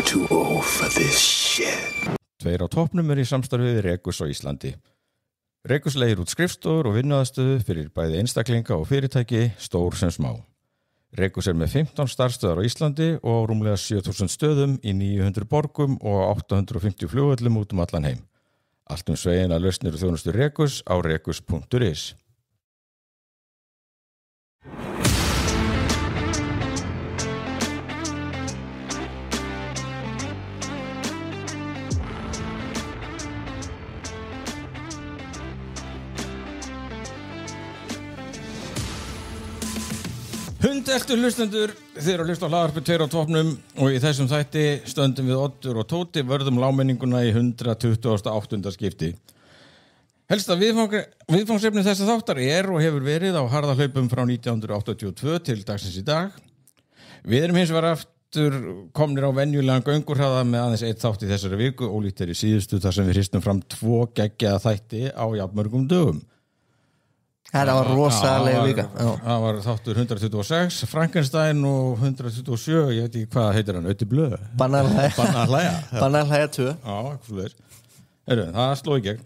too old for this shit. Tveir á toppnum í samstarfi við Rekus á Íslandi. Rekus leigir út skrifstofur og vinnuaðstöðu fyrir bæði einstaklinga og fyrirtæki, stór sem smá. Rekus með 15 starfstöðar á Íslandi og rúmlega 7000 stöðum í 900 borgum og 850 flugvöllum út allan heim. Allt sveigina lausnir og þjónustu Rekus á rekus.is. Hundeltur hlustendur, þið eru að hlusta á hlaðvarpið Tveir á toppnum og í þessum þætti stöndum við Oddur og Tóti vörðum lágmenninguna í 128. skipti. Helsta viðfangsefni þessa þáttar og hefur verið á harðahlaupum frá 1982 til dagsins í dag. Við erum hins vegar aftur komnir á venjulegan göngurhraða með aðeins eitt þátt í þessari viku, ólíkt í síðustu þar sem við hristum fram 2 geggjaða þætti á jafnmörgum dögum. Það var rosalega vika. Það var þáttur 126, Frankenstein og 127, ég veit ekki hvað heitir hann, Ötti Blöð. Bananhlæja. Bananhlæja 2. Já, eitthvað svoleiðis. Það sló í gegn.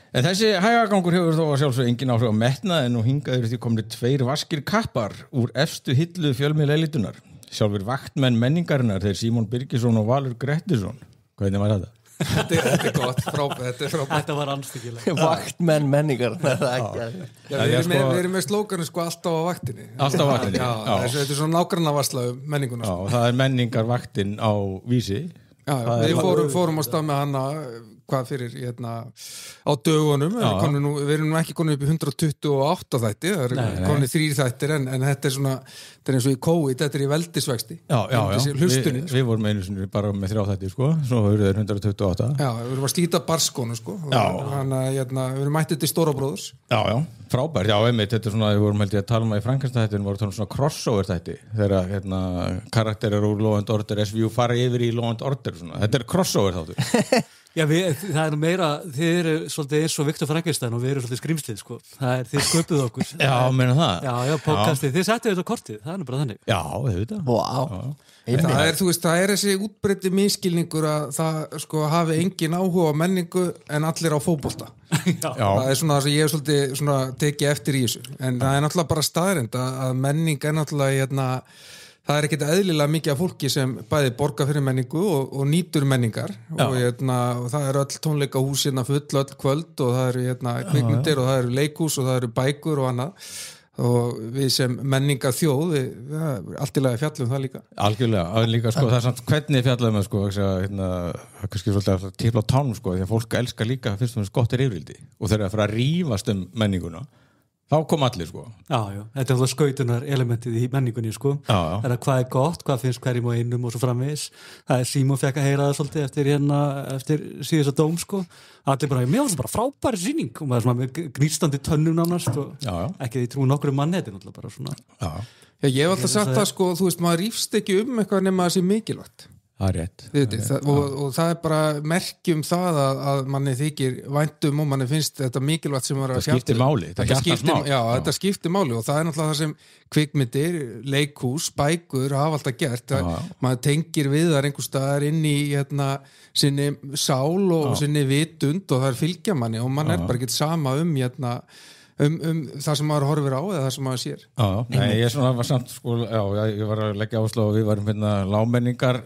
En þessi hægagangur hefur þó að sjálfsög engin áhrif á metnaðinn og hingað eru því komnir 2 vaskir kappar úr efstu hillu fjölmiðlaelítunar. Sjálfur vaktmenn menningarinnar, þeir Símon Birgisson og Valur Grettisson. Hvernig var þetta? Þetta gott, frábært. Þetta var anstíkilega. Vaktmenn menningar. Við erum með slókanu alltaf á vaktinni. Alltaf á vaktinni. Þetta er svona nágrannavarsla menninguna. Já, það er menningarvaktin á Vísi. Já, við fórum á stað með hana hvað fyrir á dögunum. Við erum ekki konið upp í 128 þætti, það er konið 3 þættir en þetta er svona, þetta er eins og í COVID, þetta er í veldisvexti. Hlustunin. Við vorum einu sinni bara með 3 þætti, svo höfðu þeir 128. Já, við vorum að slíta barskonu, Þannig að við erum mættið til Stóra bróðurs. Já, frábært, einmitt, þetta er svona, við vorum held ég að tala í Frankenstein voru svona crossover þætti, þegar karakterar úr Law and Order SVU fara yfir í Law and Order, svona. Þetta er crossover þáttur. Já, það er meira, þið eru svolítið eins og Viktor Frankenstein og við erum svolítið skrimslið, þið sköpuð okkur. Já, meina það. Já, podcastið, þið settu þetta á kortið, það er bara þannig. Já, þau veit það. Wow. Það er þessi útbreiddi misskilningur að það hafi engin áhuga á menningu en allir á fótbolta. Það er svona það sem ég hef svolítið tekið eftir í þessu. En það er náttúrulega bara staðreynd að menning er náttúrulega það er ekkert eðlilega mikið af fólki sem bæði borga fyrir menningu og nýtur menningar og það eru öll tónleikahús full öll kvöld og það eru kvikmyndir og það eru leikhús og það eru bækur og annað og við sem menningarþjóð allt í lagi fjallum það líka. Algjörlega, líka það er samt hvernig fjallum kannski svolítið tífla á tánum því að fólk elskar líka fyrst og gott yfirvildi og þeir að fara að rífast menninguna. Þá kom allir, Já, þetta er það skautunar elementið í menningunni, Það er hvað er gott, hvað finnst hverjum og einum og svo framvegis. Það er Símon fekk að heyra það svolítið eftir síðasta dóm, Allir bara, mér var það bara frábæri sýning og maður svona með gnýstandi tönnum nánast og ekki því trú nokkur mann þetta náttúrulega bara svona. Já, ég hef alltaf sagt það, þú veist, maður rífst ekki eitthvað nema það sé mikilvægt. Það er rétt. Og það er bara merkjum það að manni þykir væntum og manni finnst þetta mikilvægt sem var að skiptir máli. Þetta skiptir máli og það er náttúrulega það sem kvikmyndir, leikhús, bækur hafa alltaf gert. Maður tengir við þar einhvers staðar inn í sinni sál og sinni vitund og það er fylgja manni og mann er bara ekki sama það sem maður horfir á eða það sem maður sér. Ég var samt ég var að leggja áherslu og við varum lágmenningar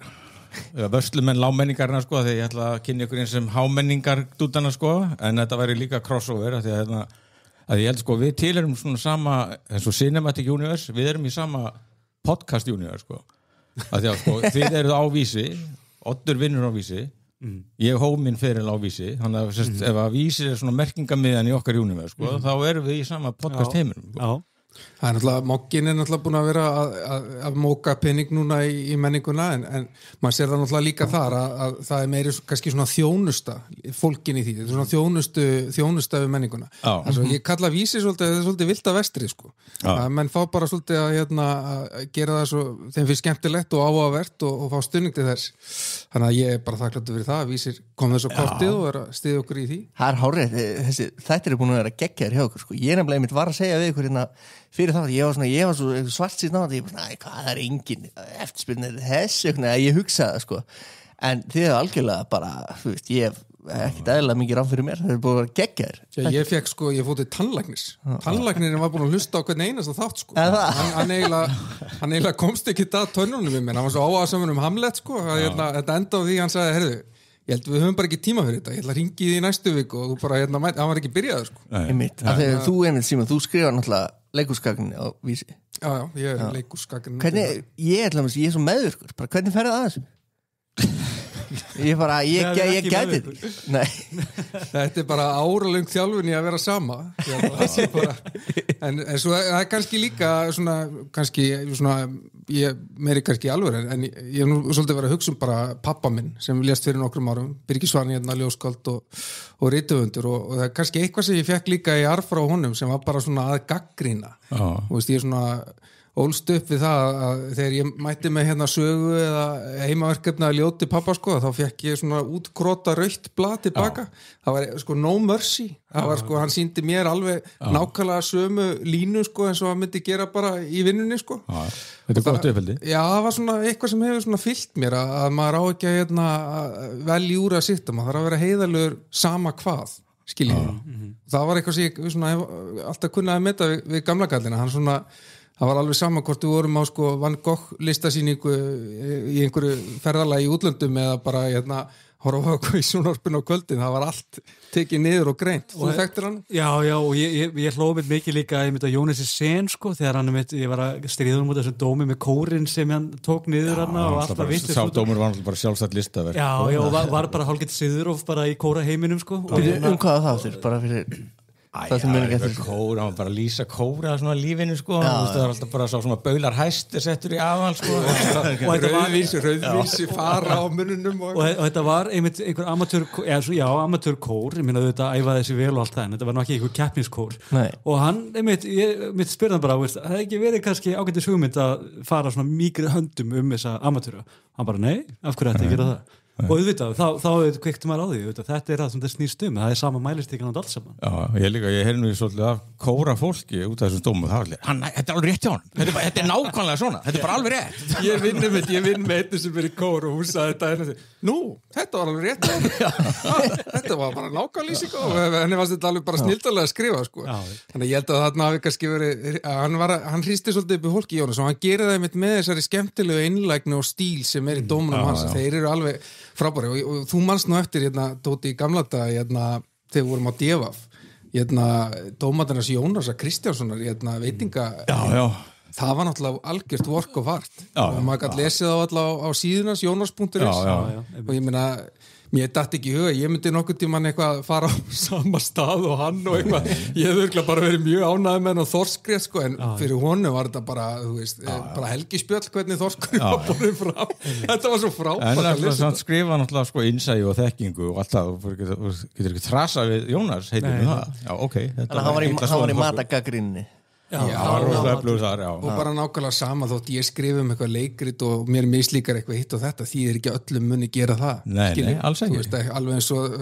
vörslumenn lágmenningarna þegar ég ætla að kynna ykkur eins sem hámenningar dútana en þetta væri líka crossover því að ég held við tilheyrum svona sama eins og Cinematic Universe, við erum í sama podcast universe að þið eruð á Vísi, Oddur vinnur á Vísi ég hóf minn feril á Vísi þannig að ef að Vísi er svona merkingamiðan í okkar universe þá erum við í sama podcast heiminum. Það er náttúrulega, moggin er náttúrulega búin að vera að móka pening núna í menninguna en maður sér það náttúrulega líka þar að það er meiri kannski svona þjónusta fólkin í því, þetta er svona þjónusta við menninguna. Ég kalla Vísi svolítið vilda vestri að menn fá bara svolítið að gera það svo, þeim finnst skemmtilegt og áhugavert og fá stuðning til þess þannig að ég er bara þakkláttur fyrir það að Vísir kom þessu kortið og er að styðja okkur í því. Það er hárrétt, þættir er búin að vera geggjaðir hjá okkur Ég er nefnilega var að segja við ykkur fyrir það, ég var svo svart síðan á þetta, ég bara, hvað, það engin eftirspyrnir ég hugsaði það, sko en þið er algjörlega bara, þú veist, ég hef ekkert eðlilega mikið rann fyrir mér, það er búin að vera geggjaðir ég fekk sko, ég fór til tannlæknirinn var búin að hlusta á hvern einasta þátt sko. hann eiginlega komst ekki það tönnunum við mér, hann var svo áhugasamur Hamlet sko, þetta enda á því hann sagði, heyrðu, ég held við höfum bara ekki tíma fyrir þetta, ég ætla að ringi því í næstu viku og þú bara, hann var ekki byrjaður sko. Þegar þú einmitt Símon, þú skrifar náttúrulega leikúrsgagninni á Vísi já, ég er leikúrsgagninni hvernig, ég er svo meðvirkur, bara hvernig ferði það þessu? ég gæti nei þetta er bara áralöng þjálfun í að vera sama en svo það er kannski líka ég meiri kannski alveg en ég hef nú svolítið verið að hugsa bara pappa minn sem lést fyrir nokkrum árum Birgir Svanni ljóskáld og rithöfundur og það er kannski eitthvað sem ég fekk líka í arf frá honum sem var bara svona að gagnrýna og veist ég svona ólst upp við það að þegar ég mætti með sögu eða heimaverkefni að ljóti pappa sko, þá fekk ég svona útkrota rautt blað tilbaka, það var sko no mercy, það var sko, hann sýndi mér alveg nákvæmlega sömu línu sko eins og hann myndi gera bara í vinnunni sko. Þetta er gott uppeldi. Já, það var svona eitthvað sem hefur svona fyllt mér að maður á ekki að velja úr að sitta, maður þarf að vera heiðarlegur sama hvað, skiljið. Það var eitthvað sem ég svona hef alltaf kunnaði að meta við gamla kallina, hann svona það var alveg sama hvort við vorum á sko Van Gogh listasýningu í einhverju ferðalagi í útlöndum eða bara horfa á í sjónvarpinu á kvöldin, það var allt tekið niður og greint. Þú þekktir hann? Já, og ég hlóð með mikið líka að Jónasi Sen sko, þegar ég var að stríða út þessum dómi með kórin sem hann tók niður hann og alltaf vist. Sá dómur var bara sjálfstætt listaverk. Já, var bara hálfgett siður og bara í kóra heiminum sko. Hvað það þurr, bara fyrir það sem er kóra, hann bara lýsa kóra svona lífinu sko, það er alltaf bara svo svona baular hæstir settur í aðal sko rauðvísi fara á mununum og þetta var einmitt einhver amatörkór, ég minna þetta æfaði þessi vel og allt það, en þetta var náttúrulega ekki einhver keppniskór og hann, ég spurði hann bara, það hefði ekki verið kannski ágætis hugmynd að fara svona mýgrið höndum þessa amatöru, hann bara nei, af hverju ætti að gera það? Og auðvitað, þá kveiktum maður á því þetta er það sem það snýst það er sama mælistíkan og allt saman. Já, ég heyrði nú svolítið að kóra fólki út af þessum dómum, þetta er alveg rétt hjá hann, þetta er nákvæmlega svona, þetta er bara alveg rétt. Ég vinn með einnig sem er í kór og hún sagði þetta, nú, þetta var alveg rétt hjá hann, þetta var bara nákvæmlega lýsing og henni varst þetta alveg bara snildalega að skrifa sko. Þannig ég held að þarna hafi kannski verið, hann hristi svolítið upp í hólki Jónas og hann gerir það með þessari skemmtilegu einlægni og stíl sem er í dómunum hans, þeir eru alveg frábæri og þú manst nú eftir Tóti í gamla dag þegar við vorum á Devaf dómatarnas Jónasa Kristjánssonar veitinga það var náttúrulega algjört work of art og maður gæti lesið á alla á síðunas Jónas.is og ég meina mér datt ekki í huga, ég myndi nokkuð tímann eitthvað fara á sama stað og hann og eitthvað, ég hefði örgulega bara verið mjög ánægð með hann og þorskrið sko, en fyrir honum var þetta bara, þú veist, bara helgispjöll hvernig þorskrið var borðið fram þetta var svo frábært að lesa þetta. Skrifa náttúrulega sko innsæju og þekkingu og allt það, þú getur ekki trasa við Jónas, heitir við það. Já, ok. Þannig hann var í matagagrínni. Og bara nákvæmlega sama þótt ég skrifum eitthvað leikrit og mér mislíkar eitthvað hitt og þetta því er ekki öllum muni gera það. Nei, alls ekki. Veist, alveg eins og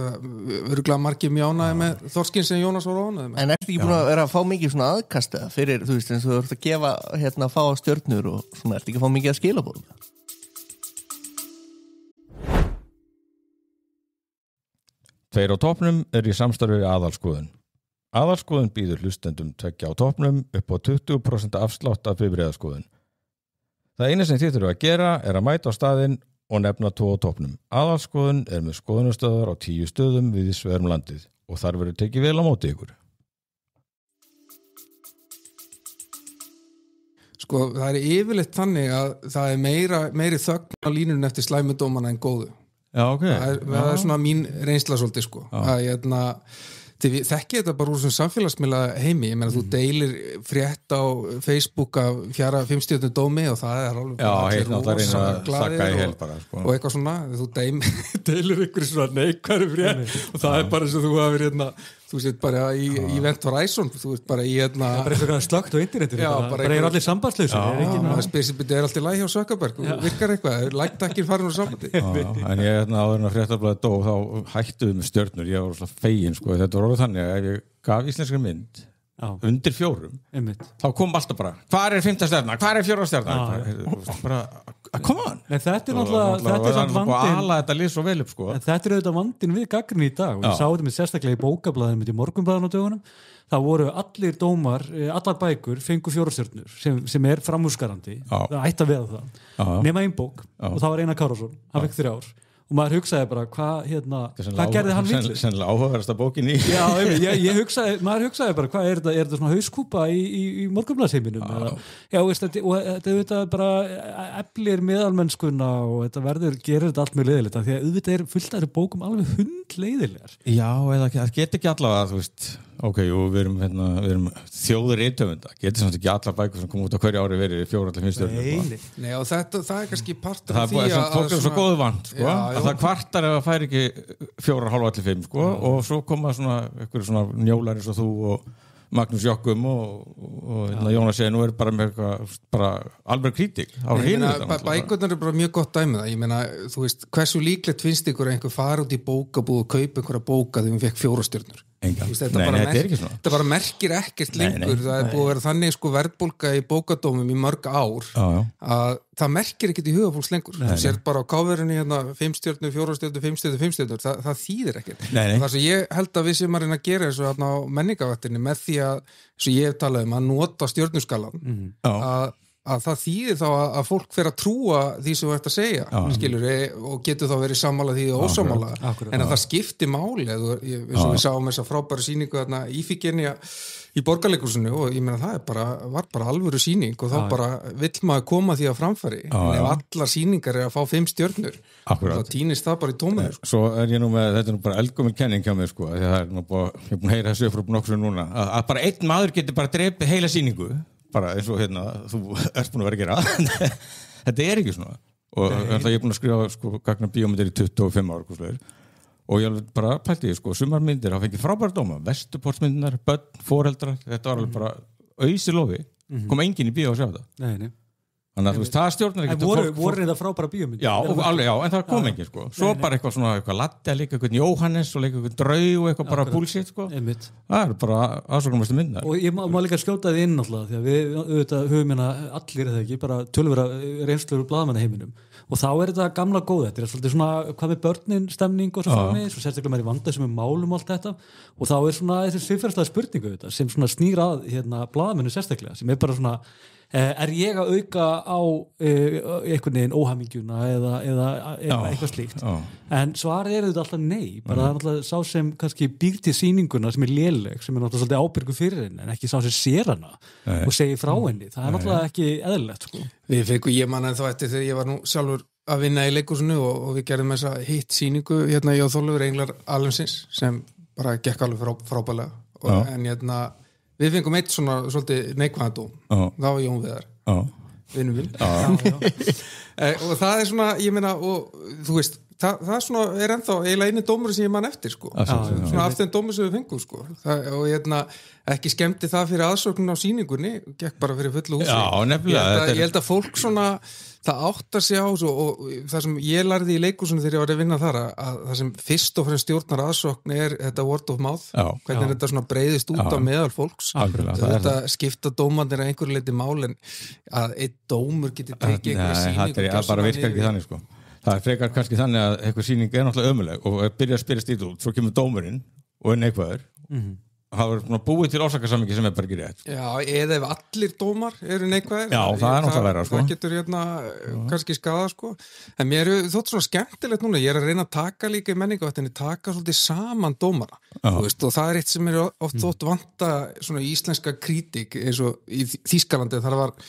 örgulega margir mjög ánægði með þorskinn sem Jónas var ánægði með. En ertu ekki búin að vera að fá mikið svona aðkasta fyrir, þú veist, eins og þú ert að gefa að fá stjörnur og svona, ertu ekki að fá mikið að skilabóð? Tveir á toppnum í samstarfi við Aðalskoðun. Aðalskoðun býður hlustendum tveggja á toppnum upp á 20% afslátt af bifreiðaskoðun. Það eina sem þið þurfum að gera er að mæta á staðinn og nefna 2 á toppnum. Aðalskoðun er með skoðunastöðar á 10 stöðum við sverum landið og þar verður tekið vel á móti ykkur. Sko, það er yfirleitt þannig að það er meiri þögn á línunum eftir slæmudómana en góðu. Já, ok. Það er svona mín reynsla svolítið, sko. Þið þekki þetta bara úr sem samfélagsmiðla heimi, ég meina þú deilir frétt á Facebook af 4-5 stjörnu dómi og það er alveg rosa glaðir og eitthvað svona, þú deilir ykkur svona neikværu frétt og það er bara eins og þú hafi verið þú sett bara í Event Horizon þú ert bara í bara eitthvað slögt á internetinu bara er allir sambandslausu maður spyrir sem byrja alltaf læg hjá Sökkaberg virkar eitthvað, lægtakkir farin úr sambandi en ég áður en að fréttablaðið dó þá hættu við með stjörnur, ég var svona fegin sko, þetta var alveg þannig að ef ég gaf íslenskri mynd undir 4 þá kom alltaf bara, hvar er 5. stjarna, hvar er 4. stjarna bara, come on Nei, þetta er samt vandinn þetta lýs svo vel upp sko. Þetta er auðvitað vandinn við gagnrýni í dag og ég sá þetta með sérstaklega í bókablaðinu í Morgunblaðinu á dögunum, það voru allir dómar, allar bækur fengu 4 stjörnur sem er framúrskarandi það ætti að veða það, nema ein bók og það var Einar Kárason, hann fekk 3 ár og maður hugsaði bara, hvað gerði hann vitlaust? Sennilega áhugaverðasta bókin í Já, maður hugsaði bara, hvað er þetta svona hauskúpa í Morgunblaðsheiminum og þetta auðvitað bara eflir meðalmennskuna og þetta gerir þetta allt mjög leiðilegt því að auðvitað er fullt af bókum alveg hundleiðilegar Já, eða það get ekki allavega, þú veist við erum þjóður rithöfunda getur samt ekki allar bækur sem kom út á hverju ári verið 4-5 stjörnur Nei, og það er kannski partur af því að fólk er svo góðu vant að það kvartar ef það fær ekki 4,5-5 og svo koma einhverjum svona njólar eins og þú og Magnús Jokkum og Jónas segir nú er bara með bara alveg kritík á hinu Bækurnar er bara mjög gott dæmi það ég meina, þú veist, hversu líklegt finnst ykkur að einhver fara út í bókabúð og kaupa einhverja bóka þegar hún fekk 4 stjörnur Þetta bara merkir ekkert lengur það er búið að vera þannig verðbólga í bókadómum í mörg ár að það merkir ekkert í huga fólks lengur þú sér bara á káverunni 5 stjörnur, 4 stjörnur, 5 stjörnur, 5 stjörnur það þýðir ekkert það sem ég held að við sem að reyna að gera eins og á menningavættinni með því að, eins og ég hef talað að nota stjörnuskalan að það þýðir þá að fólk fer að trúa því sem þú ert að segja skilur, og getur þá verið sammála því og ósammála en að það skipti máli eins og við sáum þessa frábæru sýningu Ífigenia í Borgarleikhúsinu og ég meina það var bara alvöru sýning og þá bara vill maður koma því að framfæri en ef allar sýningar er að fá 5 stjörnur þá týnist það bara í tóminu Svo er ég nú með, þetta er nú bara eldgömmul kenning hjá mér því að ég er búin að heyra þessu frá nokkru núna að bara einn maður getur bara drepið heila sýningu bara eins og þú ert búin að vera að gera þetta er ekki svona og ég er búin að skrifa gagna bíómyndir í 25 ár og ég bara pælti sumarmyndir hafa fengið frábæra dóma Vesturportsmyndinar, börn, foreldrar þetta var alveg bara auðsilofi kom enginn í bíó að sjá þetta Nei. Þannig að þú veist, það stjórnar ekki voru þetta frábæra bíómyndir Já, en það kom enginn Svo bara eitthvað latte að leika eitthvað Jóhannes og leika eitthvað draug og eitthvað bara bullshit Það er bara aðsóknarmestu myndar Og ég má líka skjóta þið inn alltaf því að við auðvitað höfum allir eða ekki bara tölvera reynslur úr blaðamannaheiminum og þá er þetta gamla góð þetta er svolítið svona hvað með börnin stemning og svo framvegis og sérstaklega maður í vanda sem málum allt þetta og þá er svona þessi siðferðislega spurningu þetta, sem svona snýr að blaðamennu sérstaklega sem er bara svona er ég að auka á einhvern veginn óhamingjuna eða eitthvað slíkt en svarið er þetta alltaf nei bara það er alltaf sá sem kannski býr til sýninguna sem er léleg, sem er náttúrulega svolítið ábyrgur fyrir henni en ekki sá sem sér hana og segir frá henni, það er náttúrulega ekki eðlilegt Við fengum ég manna en þá eftir þegar ég var nú sjálfur að vinna í leikhúsinu og við gerðum þessa hitt sýningu í Þorleifur Englar Alheimsins sem bara gekk alveg frábælega en við fengum eitt svona svolítið neikvæðadóm þá var Jón Viðar vinnum minn og það er svona, ég meina og þú veist, það er svona er ennþá eiginlega einu dómur sem ég man eftir svona af þeim dómur sem við fengum og ekki skemmti það fyrir aðsóknun á sýningunni, gekk bara fyrir fullu húsi ég held að fólk svona það áttar sig á og það sem ég lærði í leikhúsinu þegar ég var að vinna þar að það sem fyrst og fremst stjórnar aðsókn er þetta word of mouth hvernig þetta svona breiðist út á meðal fólks þetta skipta dómarnir að einhverju leiti mál en að einn dómur geti tekið einhverja sýningu það bara virkar ekki þannig það er frekar kannski þannig að einhver sýning er náttúrulega ömuleg og byrja að spila stíl út svo kemur dómurinn og er neikvæður það var búið til orsakasamhengi sem er bara ekki rétt Já, eða ef allir dómar eru neikvæðir Já, það er náttúrulega verra það getur kannski skaða en mér er þótt svona skemmtilegt núna ég er að reyna að taka líka í menningavættinni taka svolítið saman dómara veist, og það er eitt sem er oft þótt vanta svona íslenska krítik eins og í Þýskalandi þar var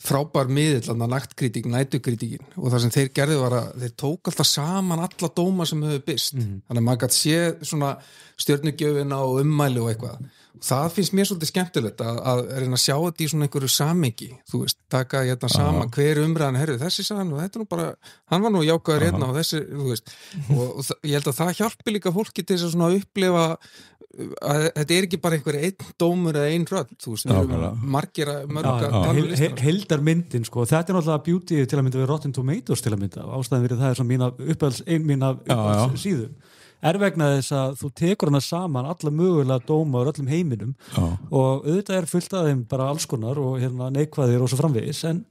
frábær miðill naktkritík, nætukritíkin og það sem þeir gerðu var að þeir tók alltaf saman alla dóma sem höfðu byst þannig að maður gæti sé svona stjörnugjöfina og ummæli og eitthvað og það finnst mér svolítið skemmtilegt að reyna að sjá þetta í svona einhverju samhengi þú veist, taka saman hver umræðan herru þessi sagðan og þetta nú bara hann var nú jákaður og þessi, þú veist og ég held að það hjálpi líka fólki til þess að svona upplifa þetta ekki bara einhver einn dómur eða einn rödd, þú veist, margir heildarmyndin, sko, þetta náttúrulega beauty til að mynda við Rotten Tomatoes til að mynda, ástæðan fyrir það mín uppáhalds síðum vegna þess að þú tekur hana saman alla mögulega dóma úr öllum heiminum og auðvitað fullt af þeim bara alls konar og neikvæðir og svo framvegis en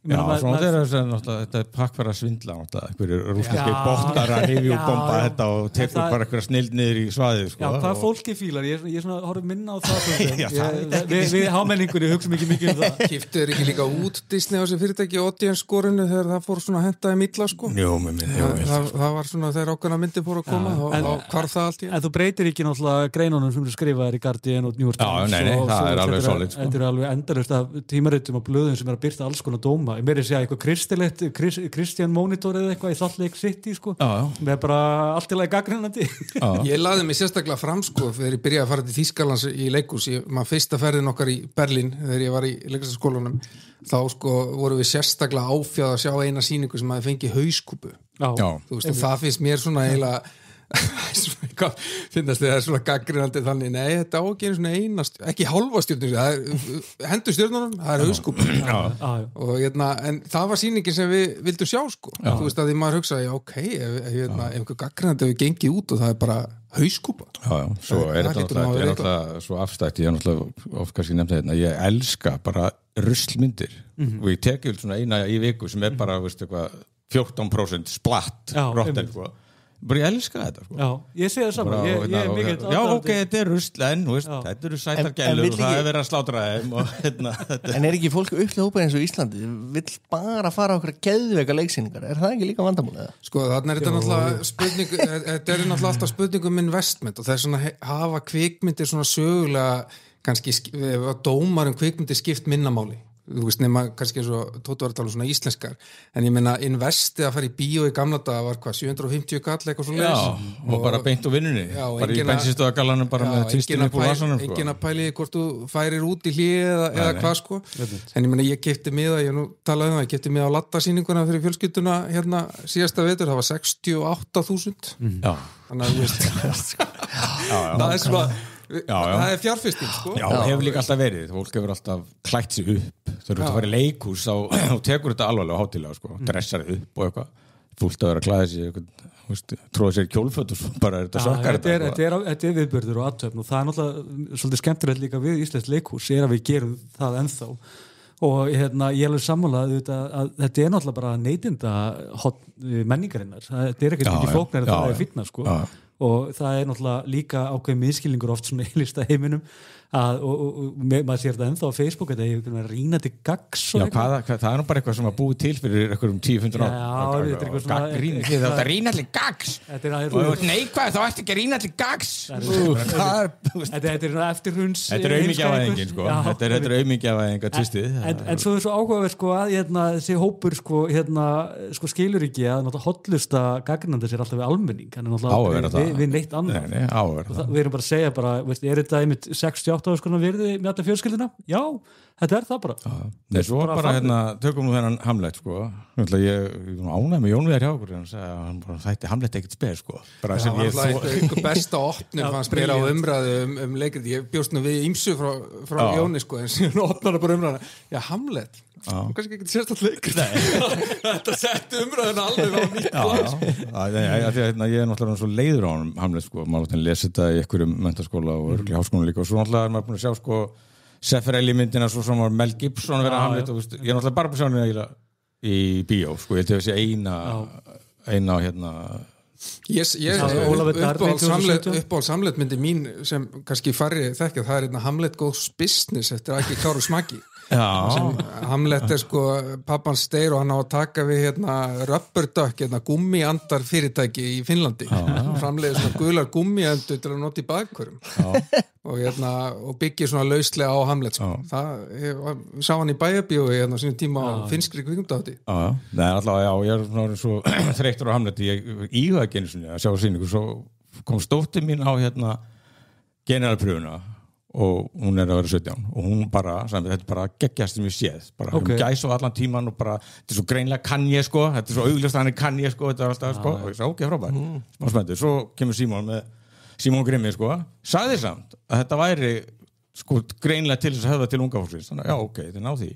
þetta pakkfæra svindla einhverjir rúsneski bottar að rifja og bomba þetta og tekur bara einhverja snild niður í svaðið sko. Hvað fólki fílar, ég svona horfum minna á það við hámenningunni hugsaum ekki mikið það Kiftuður ekki líka út Disney á þessi fyrirtæki audience skorinu þegar það fór svona hentaði milla sko það var svona þegar ákveðna myndi fór að koma og hvarf það allt í En þú breytir ekki náttúrulega greinunum sem eru skrifaðir í Guardian og New York Times það er alveg solid Þetta er alveg endalaust af tímaritum og blöðum sem að birta alls konar dóma mér sé að eitthvað Christian Monitor eða eitthvað í Salt Lake City sko með bara allt í lagi gagnrýnandi Ég laði mig sérstaklega fram sko þegar ég byrjaði að fara til Þýskalands í leikhús maður fyrsta ferðin okkar í Berlín þegar ég var í leiklistaskólanum þá sko vorum við sérstaklega áfjáð að sjá eina sýningu sem að fengi hauskúpu þú veist og það finnst mér svona eiginlega finnast þið það svona gagnrýnandi þannig nei, þetta á ekki einu svona einast ekki hálfa stjórnum, hendur stjórnunum það er hauskúpa og en það var sýningin sem við vildum sjá sko, þú veist að því maður hugsaði ok, ef einhver gagnrýnandi hefur gengið út og það er bara hauskúpa svo er þetta náttúrulega svo afstætt, ég er náttúrulega oft kannski nefnt þetta, ég elska bara ruslmyndir og ég teki svona eina í viku sem er bara, veist eitthvað 14% splatt rotten sko bara ég elska þetta sko. Ég sé það saman ég er mikið ok, þetta er rusl en þetta eru sætar gælur og það er verið að slátra þeim En er ekki fólk upplega hópað eins og Íslandi vill bara fara okkur að geðveika leiksýningar er það ekki líka vandamálið? Sko þarna er þetta náttúrulega spurning þetta er náttúrulega alltaf spurning investment og það er svona hafa kvikmyndir svona sögulega kannski dómar kvikmyndir skipt minnamáli þú veist nema kannski eins og Tóti var að tala um svona íslenskar en ég meina investi að fara í bíó í gamla daga var hvað 750 kall eitthvað svo leiðis og bara beint úr vinnunni bara í bensinstöðagallanum bara með tvistin upp úr vasanum enginn að pæli hvort þú færir út í hlið eða hvað sko en ég meina ég keypti miða ég nú talaði ég keypti miða á Latta-sýninguna fyrir fjölskylduna hérna síðasta vetur það var 68.000 þannig að það er svona það er fjárfesting sko hefur líka alltaf verið, fólk hefur alltaf klætt sig upp þau eru að fara í leikhús og tekur þetta alvarlega og hátíðlega sko, dressar upp og eitthvað fólk að vera að klæða sig tróða sér kjólföt og bara þetta sökkar þetta er viðbörður og aðtöfn og það er náttúrulega svolítið skemmtilegt líka við Íslands leikhús er að við gerum það ennþá og ég er alveg sammála að þetta er náttúrulega bara neytinda menningarinnar þetta er ekki flóknir það er fínna sko og það er náttúrulega líka ákveðin miðskilningur oft svona í lista heiminum og maður sér þetta ennþá á Facebook þetta er rínandi gags það er nú bara eitthvað sem að búið til fyrir einhverjum 10-15 ára það er rínandi gags og neikvæð þá ert ekki rínandi gags þetta er eftirhruns þetta er auðmíkjavæðingin sko þetta er auðmíkjavæðinga tvistið en svo er svo áhugaverð sko að þessi hópur sko skilur ekki að hotlusta gagnandi sér alltaf við almenning við neitt annað við erum bara að segja er þetta einmitt 68 virði með alla fjölskylduna? Já, þetta er það bara Nei, svo bara tökum nú þennan Hamlet sko ég ánægði með Jón Viðar hjá okkur hann bara þætti Hamlet ekkert spes sko bara sem ég eitthvað besta opnum fannst mér á umræðu leikrið ég bjóst nú við ýmsu frá Jóni sko en síðan opnar það bara umræðuna já, Hamlet kannski ekki sérstaklega leikrið þetta setti umræðuna alveg á nýtt ég er náttúrulega svo leiður á Hamlet sko maður lesa þetta í einhverjum menntaskóla og örgli háskóla líka og svo náttúrulega er maður búin að sjá sko Sefferelli myndina svo sem var Mel Gibson vera Hamlet og ég er náttúrulega bara búin að sjá hann í bíó sko ég held að það sé eina uppáhalds Hamlet-myndi mín sem kannski færri þekkja það er Hamlet Goes Business eftir Aki Káru Smaki Hamlet er sko pappans deyr og hann á að taka við Rubberdökk, gúmmiandar fyrirtæki í Finnlandi framleiði svona gular gúmmiandur til að nota í baðkvörum og byggja svona lauslega á Hamlet sko. það sá hann í Bæjarbíói sínum tíma á finnskri kvikmyndahátíð Nei, alltaf, ég er svo þreyttur á Hamlet ég íhuga ekki einu sinni að sjá sýningu svo kom stóttir mín á generalpröfuna og hún er að vera 17 og hún bara, þetta er bara geggjast sem ég séð bara gæs á allan tíman og bara þetta er svo greinlega kann ég sko þetta er svo augljóst að hann kann ég sko þetta er alltaf sko og ég sagði ok, frábært smá spenntur, svo kemur Símon með Símon Grimmi sko sagði samt að þetta væri sko greinlega til þess að höfða til unga fólksins þannig að já ok, þetta ná því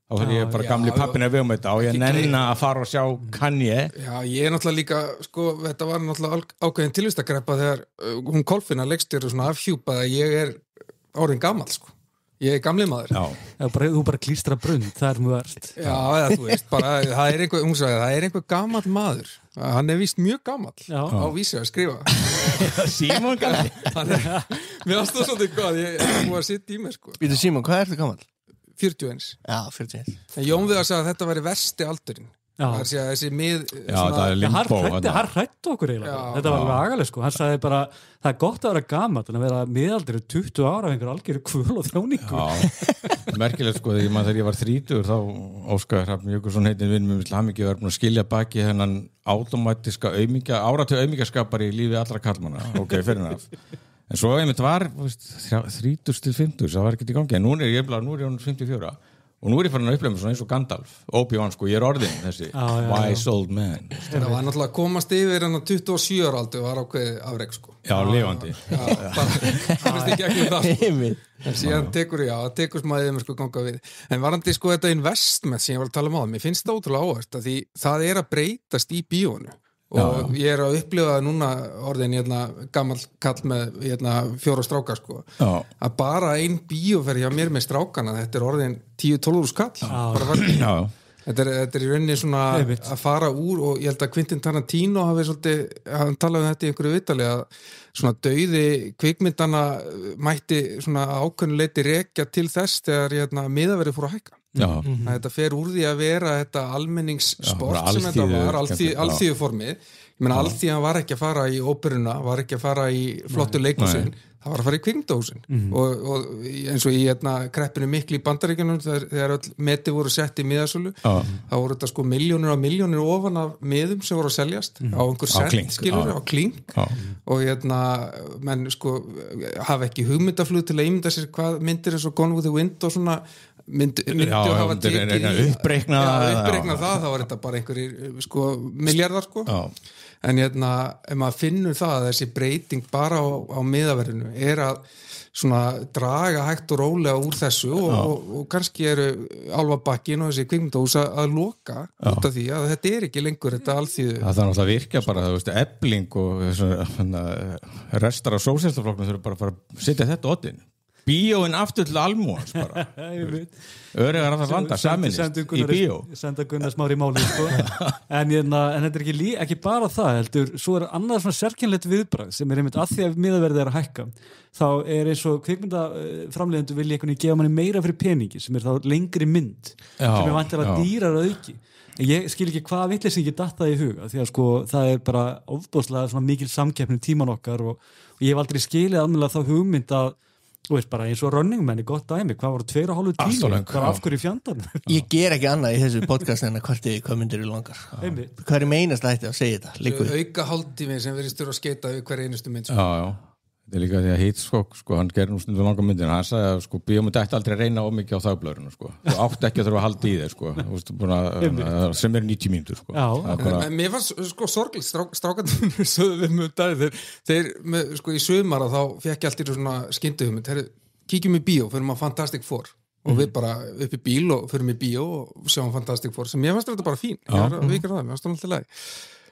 þá fyrir ég bara gamli pappin að við um þetta og ég nenna að fara og sjá kann ég Já, ég náttúrulega líka, sko, þetta var náttúrulega ákveðin tilvistagreppa þegar hún Kolfinna leikstjóri svona afhjúpað að ég orðin gamall, sko ég gamli maður þú bara klístra brund, það mjög verst Já, þú veist, bara, hún sagði það einhver gamall maður hann víst mjög gamall á vísi að skrifa Símon gamli Mér aðstóð svolítið hvað, ég múið að sitja í mér, sko Býtu Símon, hvað ertu gamall? 41 Já, 41 En Jón við að segja að þetta væri versti aldurinn það er að segja þessi mið það er limbo hann hrætti okkur eiginlega þetta var alveg agaleg sko, hann sagði bara það er gott að vera gamall en að vera miðaldir 20 ára af einhver algjör kvöl og þjóningu merkilegt sko, þegar ég var 30 þá Óskar Hrafn Jökulsson heitin vinn með Hamingju var búin að skilja baki þennan automatiska áratu aumingjaskapar í lífi allra kallmanna fyrir hann en svo einmitt var 30 til 50 það var ekkert í gangi en nú er ég 54 og nú er ég farin að upplega svona eins og Gandalf Obi-Wan sko, ég orðin þessi wise old man það var náttúrulega að komast yfir en að 27 ára aldur var ákveðið afrek sko lifandi það ekki ekki það sko en síðan tekur smaðið mér sko ganga við en varandi sko þetta investment sem ég var að tala um á það, mér finnst það ótrúlega áhvert að því það er að breytast í bíónu og ég er að upplifa núna orðin gamall kall með 4 stráka sko að bara ein bíóferð hjá mér með strákana þetta er orðin 10-12 skall bara þetta er í rauninni svona að fara úr og ég held að Quentin Tarantino hafi svolítið, hann talaði um þetta í einhverju vitali að svona dauði kvikmyndana mætti svona ákveðnuleiti rekja til þess þegar miðaverðið fór að hækka að þetta fer úr því að vera þetta almenningssport sem þetta var alþýðuformið, ég meina alþýðan var ekki að fara í óperuna, var ekki að fara í flottu leikhúsin, það var að fara í kvikmyndahúsin og eins og í kreppinu miklu í Bandaríkjunum þegar öll meti voru sett í miðasölu þá voru þetta sko milljónir á milljónir ofan af miðum sem voru að seljast á einhver sent skilur, á klink og menn sko hafa ekki hugmyndaflug til að ímynda sér hvað myndir eins og Gone with the Wind og svona myndu hafa tekið uppreikna það, þá var þetta bara einhverjir sko miljardar sko en ef maður finnur það að þessi breyting bara á miðaverðinu er að svona draga hægt og rólega úr þessu og kannski eru Álfabakkin og þessi kvikmyndahús að loka út af því að þetta er ekki lengur þetta alþýðu það er náttúrulega virkja bara, þú veist, Efling og restar af sósíalistaflokknum þurfa bara að fara að setja þetta óttin bíóin aftur til almúans bara örugar að það landa saminist í bíó senda Gunnar Smári í máli sko. en þetta er ekki bara það heldur, svo er annað svona sérkennlegt viðbragð sem er einmitt að því að miðaverðið er að hækka þá er eins og kvikmyndaframleiðendur vilja einhvern veginn gefa manni meira fyrir peningi sem er þá lengri mynd sem er vantilega dýrar að auki ég skil ekki hvað vitleysingi dattaði í huga því að sko það er bara ofboðslega svona mikil samkeppni tíman okkar og ég hef aldrei skilið almennilega þá hugmynd að þú veist bara eins og Running Man er gott dæmi hvað voru 2,5 tími, hvað af hverju fjandarn ég ger ekki annað í þessu podcast en að hvað myndir í langar hvað er meinast að segja þetta auka hálftími sem verið stjórn að skeita við hver einustu mynd þetta er líka því að Hitchcock sko, hann gerir nú stundu langa myndin hann sagði að sko bíómynd ætti aldrei að reyna of mikið á þagblöðurinn sko, þú átti ekki að þurfa að halda í þeir sko, sem er 90 mínútur sko. En mér fannst sko sorglega strákandur sögðu við mjög dagir þeir sko í sumar og þá fekk ég alltaf svona skynduhumund, kíkjum í bíó fyrir maður Fantastic Four og við bara upp í bíl og fyrir mig í bíó og sjáum Fantastic Four sem ég fannst þetta bara fín, mér fannst það alltaf læg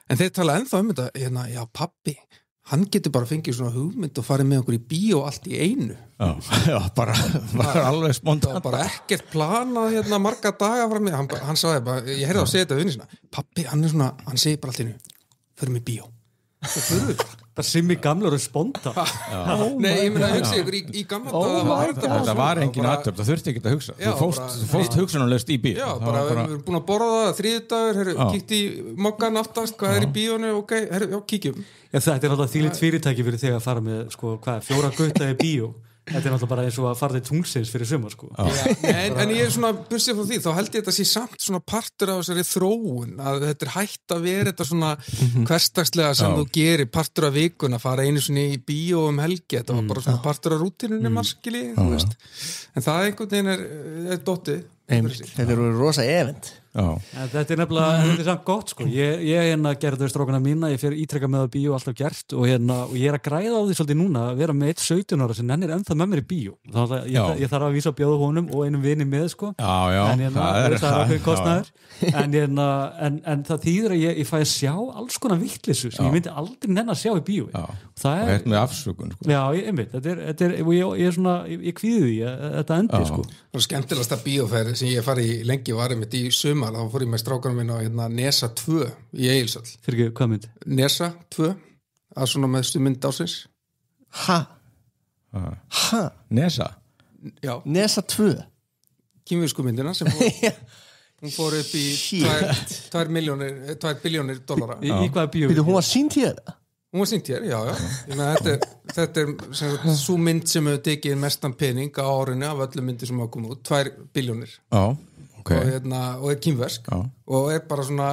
en þeir tala ennþá þetta, já pabbi hann getur bara fengið svona hugmynd og farið með okkur í bíó allt í einu bara alveg spontant bara ekkert planað marga daga frá mig hann sagði bara, ég heyrði að segja þetta vinni sinna pappi, hann segir bara allt í einu fyrir mig í bíó það simmi gamlar og sponta nei, ég meina að hugsa ykkur í gamla það var engin aðtöfn, það þurfti ekki að hugsa þú fórst hugsunarlaust í bíó við erum búin að borða það þriðdagur, kíkt í mokkan aftast, hvað er í bíónu kíkjum þetta er alltaf þvílíkt fyrirtæki fyrir þig að fara með sko, 4 gutta í bíó þetta er náttúrulega bara eins og að fara til tungsins fyrir sumar sko. en ég er svona bursið frá því, þá held ég þetta sé samt svona partur af þessari þróun að þetta er hægt að vera þetta svona hversdagslega sem þú gerir partur af vikun að fara einu svona í bíó helgi þetta var bara svona partur af rútinunni marskili, þú veist en það einhvern veginn er dottið Þetta eru rosa event Þetta nefnilega, þetta samt gott sko. Ég gerði þau strákana mína, ég fer ítrekka með á bíó alltaf gert og ég að græða á því svolítið núna að vera með 17 ára sem nennir ennþá með mér í bíó ég þarf að vísa að bjóða honum og einum vini með sko. en það er ákveðin kostnaður en það þýðir að ég fæ að sjá alls konar vitleysu sem ég myndi aldrei nenn að sjá í bíó það er með afsökun sko. ég kvíði því þetta endi sko. Skemmtilegasta bíóferð sem ég fari í lengi var einmitt í sumar, þá fór ég með strákanum minn á Nesa 2 í Egilshöll. Fyrir ekki, hvað mynd? Nesa 2 að svona meðstu mynd ásins. Nesa? Já. Nesa 2? Kínversku myndina sem hún fór upp í 2 biljónir dollara. Í hvaða bíó? Hún var sýnd hér? Hún var sýnt hér, já. Þetta er svo mynd sem hefur tekið mestan pening á árinu af öllum myndir sem hafa komið út, 2 biljónir. Okay. Og er kínversk og er bara svona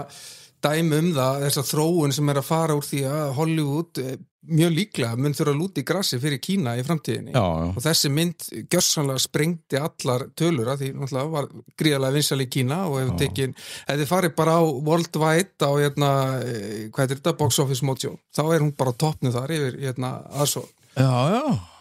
dæmi það, þessa þróun sem er að fara úr því að Hollywood mjög líklega mun þurfa að lúta í grassi fyrir Kína í framtíðinni og þessi mynd gjörsamlega sprengdi allar tölur að því náttúrulega var gríðarlega vinsæl í Kína og hefur tekið, hefði farið bara á worldwide á hvað er þetta, Box Office Mojo, þá er hún bara toppnuð þar yfir aðsó.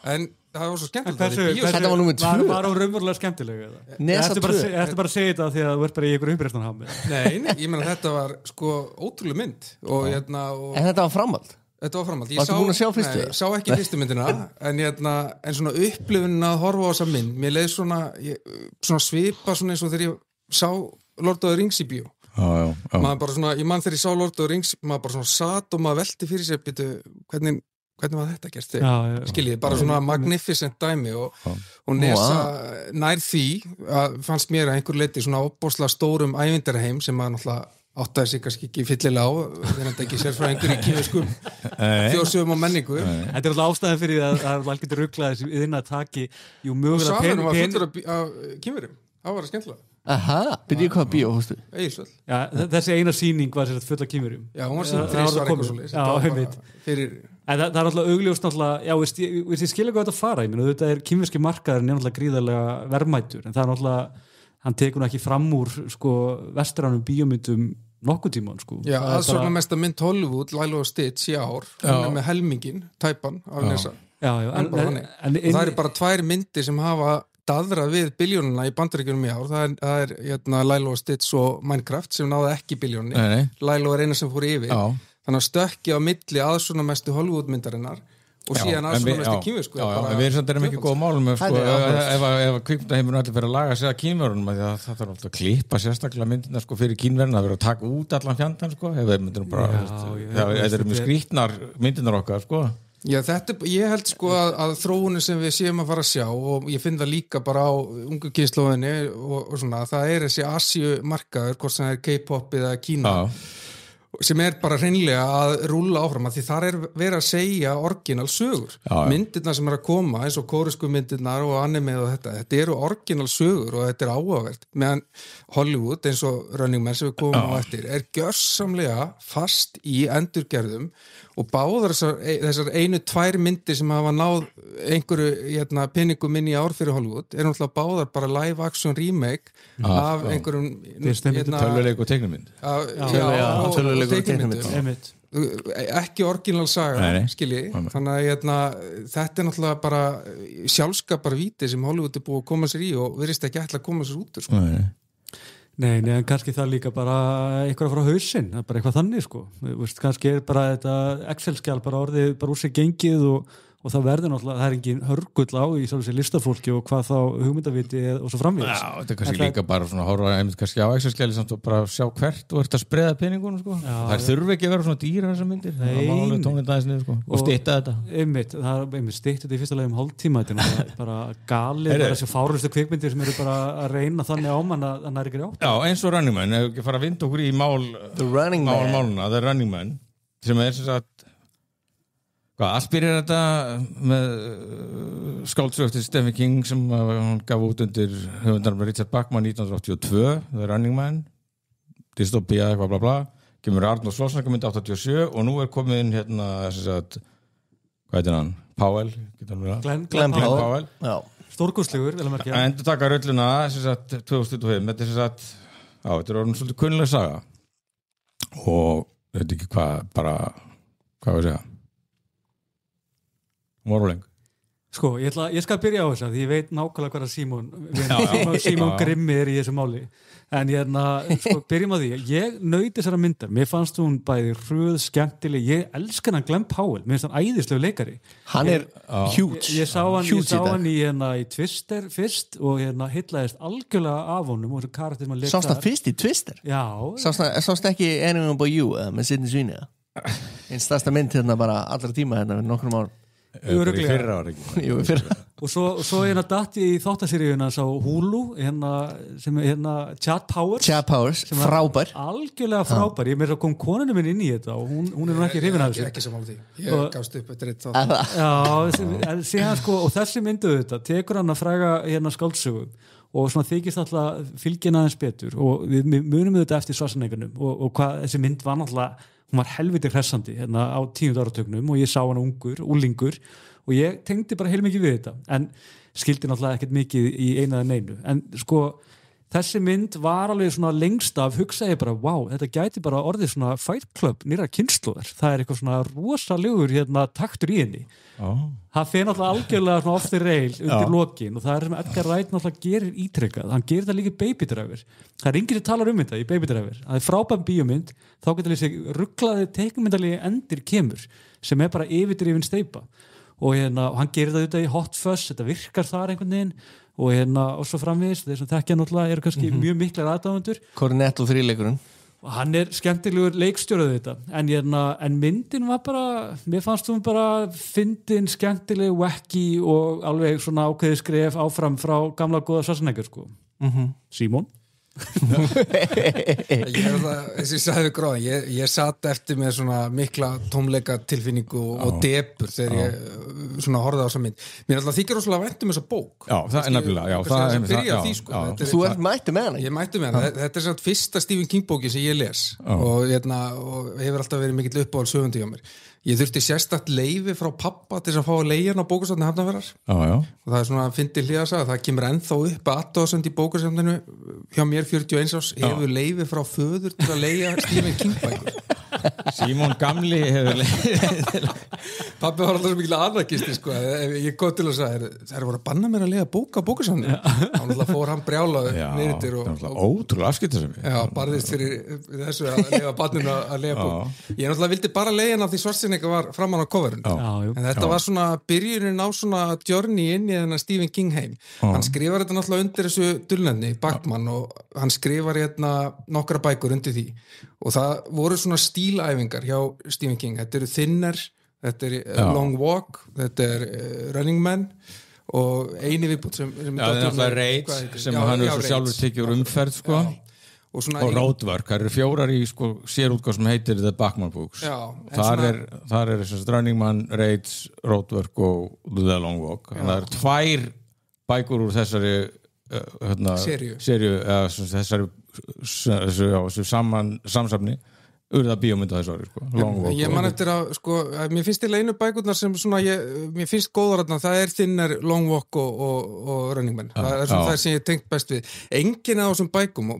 En það var svo skemmtilegt Þetta var númer 2 Var hún raunverulega skemmtileg? Nesa 2 Ertu bara að segja þetta því að þú ert bara í ykkur umbreyftan Nei, ég meina þetta var sko ótrúlega mynd En þetta var framhald? Þetta var framhald. Varstu búin að sjá fyrstu? Nei, sá ekki fyrstu myndina en svona upplifun að horfa á þessa mynd mér leið svona svipa svona eins og þegar ég sá Lord of the Rings í bíó maður bara svona, ég man þegar ég sá Lord of the Rings maður bara svona satt og maður velti fyrir sér hvernig var þetta gert þig? Skiljið, bara svona magnificent dæmi og Nesa nær því að fannst mér að einhver leiti svona opbóðslega stórum ævindaraheim sem maður náttúrulega áttaði sig kannski ekki fyllilega á þegar þetta ekki sér frá einhverju kínverskum þjóðsögum og menningu. Þetta er alltaf ástæðan fyrir að það var algjörður rugglaði þessi yðin að taki og salunum var fullur af kínverum. Það var skemmtilega. Byrjið hvað bíó, hóstu? Egilshöll. Já, þessi eina sýning var sér full af kínverum. Já, hún var sýnd 3 svar eitthvað svoleiðis. En það er alltaf augljóst náttúrulega, já, ég skilja hvað þetta fara, ég meina, þetta er kínverski markaðurinn er náttúrulega gríðarlega verðmætur, en það er náttúrulega, hann tekur ekki fram úr, sko, vestrænum bíómyndum nokkuð tíman, sko. Já, aðsvona mesta mynd Hollywood, Lilo og Stitch í ár, hún er með helmingin, tæpan af Nesa. Já, en það eru bara 2 myndir sem hafa daðrað við biljónuna í Bandaríkjunum í ár, það er Lilo og Stitch og Minecraft sem náði ekki biljónni. Lilo er eina sem fór yfir. Þannig að stökki á milli aðsvona mestu Hollywood-myndarinnar og síðan aðsvona mestu kínversku. En við erum ekki góð málum ef kvikmyndaheimurinn allir fyrir að laga sig að kínverunum það þarf alltaf að klippa sérstaklega myndina fyrir kínverðin að vera að taka út allan fjandan þetta er mjög skrítnar myndinar okkar Já, ég held að þróunin sem við séum að fara að sjá og ég finn það líka bara á ungu kynslóðinni og svona, það er þessi Asíu markaður, hvort sem það er K-pop eða Kína sem er bara hreinlega að rúlla áfram að því þar er verið að segja orginal sögur. Myndirnar sem er að koma eins og kóresku myndirnar og anime og þetta eru orginal sögur og þetta er áhugavert meðan Hollywood eins og Running Man sem við komum á eftir er gjörsamlega fast í endurgerðum og báðar þessar 1-2 myndir sem hafa náð einhverju peningum inn í ár fyrir Hollywood er náttúrulega báðar bara live action remake af einhverjum töluleik og teiknumynd töluleik og teiknumynd ekki orginal saga skilji, þannig að þetta er náttúrulega bara sjálfskapar víti sem Hollywood er búið að koma sér í og virðist ekki ætla að koma sér út Nei, en kannski það líka bara eitthvað frá hausinn, það er bara eitthvað þannig sko, kannski er bara þetta Excel-skjal bara orðið bara úr sig gengið og það verður náttúrulega, það er engin hörgull á í sjálfsög listafólki og hvað þá hugmyndaviti og svo framvegis. Já, þetta er kannski líka bara svona horfa einmitt kannski á Excel-skjali samt og bara sjá hvert og ert að spreða peningunum sko. Það þurfi ekki að vera svona dýra þessar myndir, það má alveg tónleita aðeins niður sko og stytta þetta. Það er stytta þetta í fyrsta lagi hálftíma, þetta er bara galið, bara þessi fárustu kvikmyndir sem eru bara að reyna þannig á mann að það er ekki átt. Já, eins og Running Man, ef ekki fara að vinda okkur í máluna, The Running Man, sem er sem sagt allt byrjar þetta með skáldsögu eftir Stephen King sem hann gaf út undir höfundarnum Richard Bachman 1982, The Running Man dystopía, eitthvað bla bla kemur Arnold Schwarzenegger mynd 87 og nú er komið inn hérna hvað heitir hann? Powell? Glenn Powell stórkostlegur, vel að merkja. Að endur taka rölluna, sem sagt, 2025, þetta sem sagt, þetta orðin svolítið kunnuleg saga og ég veit ekki hvað við segja. Morling. Sko, ég skal byrja á þess að ég veit nákvæmlega hvað Símon Grimmi í þessu máli en sko, byrjum á því ég naut þessara myndar, mér fannst hún bæði hröð, skemmtileg, ég elskar hann Glenn Powell, mér finnst hann æðislegu leikari hann er huge ég sá hann í Twister fyrst og hillaðist algjörlega af honum og þessu karakter sem hann leik sást það fyrst í Twister? Já sást ekki Anyone But You með Sydney Sweeney einn stærsta mynd bara allra tíma nokkrum ár Fyrra ári og svo datt ég í þáttaseríuna sá Hulu sem Chad Powers frábær algjörlega frábær, ég meira kom konunum minn inn í þetta og hún nú ekki hrifin af þessu ekki saman því, ég gafst upp eftir eitt þátt já, síðan sko og þessi myndu þetta, tekur hann að fræga skáldsögu og svona þykist alltaf fylgina aðeins betur og við munum þetta eftir Schwarzeneggerunum og hvað þessi mynd var náttúrulega hún var helviti hressandi á 10. áratögnum og ég sá hana úlingur og ég tengdi bara heilmikið við þetta en skildi náttúrulega ekkert mikið í eina eða neinu en sko þessi mynd var alveg svona lengst af hugsaði bara, wow, þetta gæti bara orðið svona Fight Club nýra kynslóðar það eitthvað svona rosalegur taktur í henni það fer náttúrulega algjörlega svona off the rail undir lokin og það sem Edgar Wright náttúrulega gerir ítrekkað, hann gerir það líka í Baby Driver það enginn sem talar þetta í Baby Driver það er frábæn bíómynd, þá getur þessi rugglaði teiknumyndalegi endir kemur sem bara yfirdrifin steypa og hann gerir það í Hot Fuzz, þetta virkar þar einhvern veginn og svo framvegis, þeir sem þekkja náttúrulega eru kannski mjög miklar aðdáendur Cornetto þríleikurinn hann skemmtilegur leikstjóraðu þetta en myndin var bara mér fannst hún bara fyndin, skemmtileg, wacky og alveg svona ákveði skref áfram frá gamla góða Schwarzenegger sko Símon ég sagði gráð ég satt eftir með svona mikla tómleika tilfinningu og debur þegar ég svona horfði á þessa mynd mér alltaf þykir rosalega vænt þessa bók það er nefnilega þú mættu með hana ég mættu með hana, þetta er svona fyrsta Stephen King bóki sem ég les og hefur alltaf verið mikill uppáhalds höfundi hjá mér ég þurfti sérstakt leyfi frá pappa til að fá að leigja hann á bókasafni Hafnarfjarðar og það er svona að fyndi hlýðasaga það kemur ennþá upp athugasemd í bókasafninu hjá mér 41 árs hefur leyfi frá föður til að leigja Stephen King bækur Símon gamli hefur pappi var alltaf svo mikil anarkisti sko ég kom til að segja það voru að banna mér að leiga bókasafni þá fór hann brjálaður nýrtir og ótrúlega afskiptasemi barðist fyrir þessu að leiga banninu að leiga bók ég náttúrulega vildi bara leiga hann af því Schwarzenegger var framan á coverinu en þetta var svona byrjunin á svona journey inn í þennan Stephen King heim hann skrifar þetta náttúrulega undir þessu dulnefni Bachmann og hann skrifar nokkra bækur undir því og það voru svona stílæfingar hjá Stephen King þetta eru Thinner, þetta er Long Walk þetta er Running Man og eini viðbútt sem það er Rage sem hann sjálfur tekið úr umferð sko og Roadwork, það eru 4 í sko, sérútgáð sem heitir The Bachmann Books þar er Running Man, Rage, Roadwork og The Long Walk það eru 2 bækur úr þessari seríu þessari samsafni urða bíómynda þessu ári sko. Ég man eftir að sko, mér finnst til einu bækurnar sem svona mér finnst góðar þarna, það er Thinner, Long Walk og Running Man það er svona það sem ég tengt best við enginn af þessum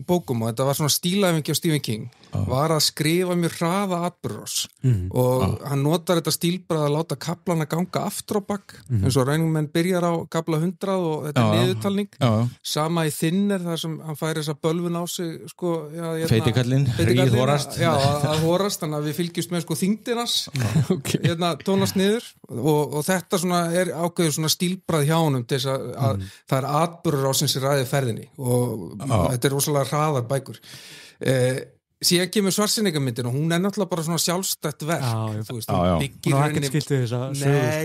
bókum og þetta var svona stílæfingi á Stephen King var að skrifa mjög hraða atburðarás og hann notar þetta stílbragð að láta kaplana ganga aftur á bak eins og Running Man byrjar á kapla 100 og þetta er niðurtalning sama í Thinner þar sem hann fær þessa bölvun á sig sko, feitikallinn, ríðhorast að horast, þannig að við fylgjumst með sko þyngdinas tónast niður og þetta svona er ákveður svona stílbrað hjá honum til þess að það er atburðarásins í ræði ferðinni og þetta er rosalega hraðar bækur síðan kemur Schwarzenegger-myndin og hún er náttúrulega bara svona sjálfstætt verk þú veist, hún byggir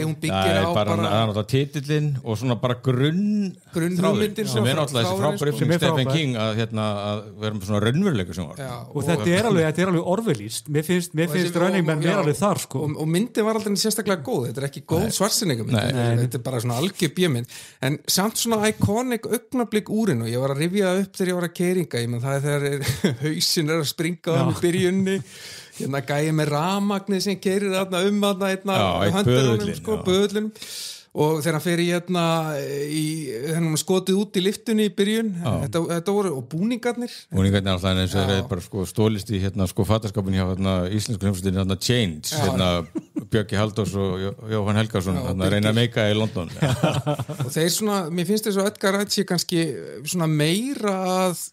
hún byggir á bara það er náttúrulega titillinn og svona bara grunnhugmyndin sem er náttúrulega þessi frábæri sem Stephen King að vera með svona raunveruleikur sem var og þetta er alveg orðvelíst mér finnst Running Man vera alveg þar sko og myndin var aldrei sérstaklega góð þetta er ekki góð Schwarzenegger-mynd þetta er bara svona algjör bíómynd en samt svona iconic augnablik úr henni og ég var að rifja upp þegar ég var að keyringa það er þegar hausinn er að springa á hann í byrjunni gæði með rafmagnið sem keyrir þarna höndunum sko, böðlunum og þegar hann fer í hann skotið út í liftunni í byrjun þetta voru, og búningarnir alltaf eins og þeir bara stólist í fattaskapin hjá íslensku hljómsveitin Change, Björki Halldórs og Jóhann Helgason reyna að meika í London og þeir svona, mér finnst þess að Edgar Wright sé kannski svona meira að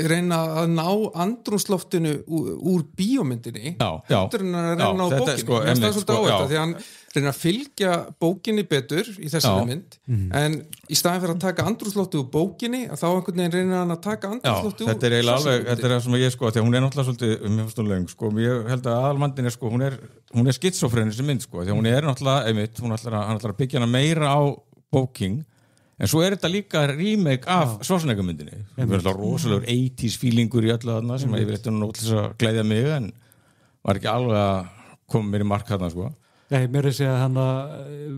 reyna að ná andrúmsloftinu úr bíómyndinni heldur en að reyna á bókinni það er svolítið á þetta því að hann reyna að fylgja bókinni betur í þessari mynd en í staðin fyrir að taka andrúmsloftið úr bókinni að þá einhvern veginn reyna hann að taka andrúmsloftið úr þetta er eiginlega alveg, þetta er það sem ég því að hún er náttúrulega svolítið mjög ég held að aðalmandin er hún er skitsofreni sem mynd því að hún er náttúrulega einmitt, hann ætlar að byggja hana meira á bóking en svo er þetta líka remake af Schwarzenegger-myndinni. Það er alltaf rosalegur 80s feelingur í öllu þarna sem ég veit nú til þess að glæðja mig en var ekki alveg að koma mér í mark þarna Nei, mér er að segja hann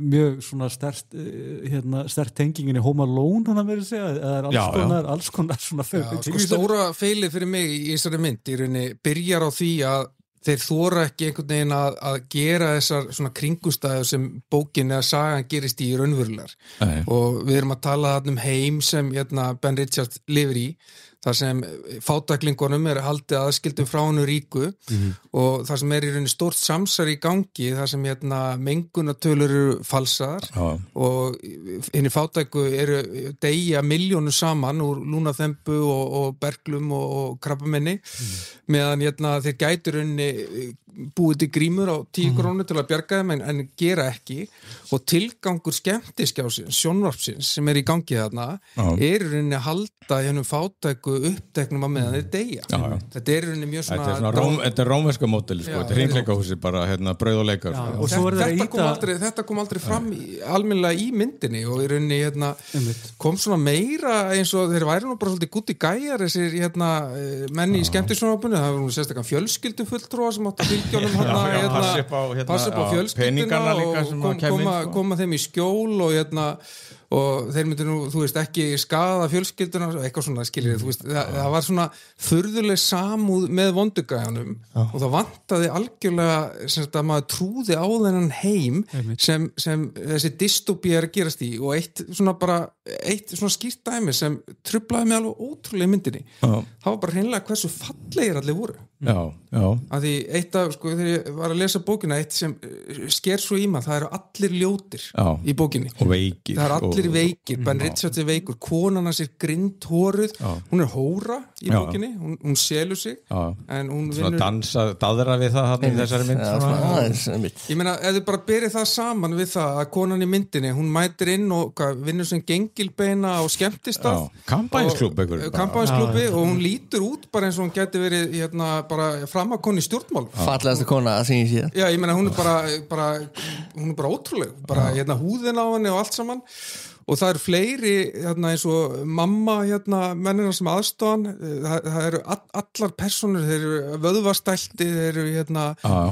mjög svona sterkt tengingin í Home Alone hann að mér er að segja eða alls konar svona stóra feilið fyrir mig í þessari mynd í rauninni byrjar á því að þeir þora ekki einhvern veginn að gera þessar svona kringustæður sem bókin eða sagan gerist í raunverulegar og við erum að tala heim sem Ben Richards lifir í þar sem fátæklingunum er haldið aðskildum frá hannu ríku og þar sem í rauninni stórt samsar í gangi þar sem mengunartölur eru falsaðar og henni fátæku eru deyja milljónu saman úr lúnaþembu og berglum og krabbamenni meðan þeir gætu rauninni búið til grímur á 10 krónu til að bjarga þeim en gera ekki og tilgangur skemmtiskjásins, sjónvarpsins sem er í gangi þarna er í rauninni að halda hennum fátæku uppteknum að meðan þeir deyja þetta er í rauninni mjög svona þetta er rómverska módeli, þetta er hringleikahúsi bara brauð og leikar og þetta kom aldrei fram almennilega í myndinni og í rauninni kom svona meira eins og þeir væri nú bara svolítið gúti gæjar þessir menni í skemmtisjónvarpinu það var nú sérstaklega fjölskyldufulltrúa sem átt að passa upp á fjölskylduna og koma þeim í skjól og þeir myndir nú, þú veist, ekki skaða fjölskylduna, eitthvað svona, skiljið, þú veist, það var svona furðuleg samúð með vondugæjanum og það vantaði algjörlega, sem að maður trúði á þennan heim sem þessi dystopía er að gerast í og eitt svona skýrt dæmi sem truflaði mig alveg ótrúlega í myndinni. Það var bara hreinlega hversu fallegir allir voru. Af því eitt af, þegar ég var að lesa bókina, eitt sem sker svo í maður, það eru allir ljótir í bókinni. Og veikir. Það eru allir veikir, Ben Richards er veikur, konan hans er grindhóruð, hún er hóra í bókinni, hún selur sig, en hún vinnur... Svona daðra við það hann í þessari mynd. Ég meina, ef þið bara berið það saman við það að konan í myndinni, hún mætir inn og vinnur sem gengilbeina á skemmtistað. Kampænsklúbbi og hún lítur út bara eins og hún geti verið bara framakonni stjórnmál. Fallegasta kona að syngja síðan. Já, ég meina, hún er bara ótrúleg, bara húðin á henni og allt saman og það eru fleiri eins og mamma mennina sem aðstofan það eru allar personur þeir eru vöðvastælti, þeir eru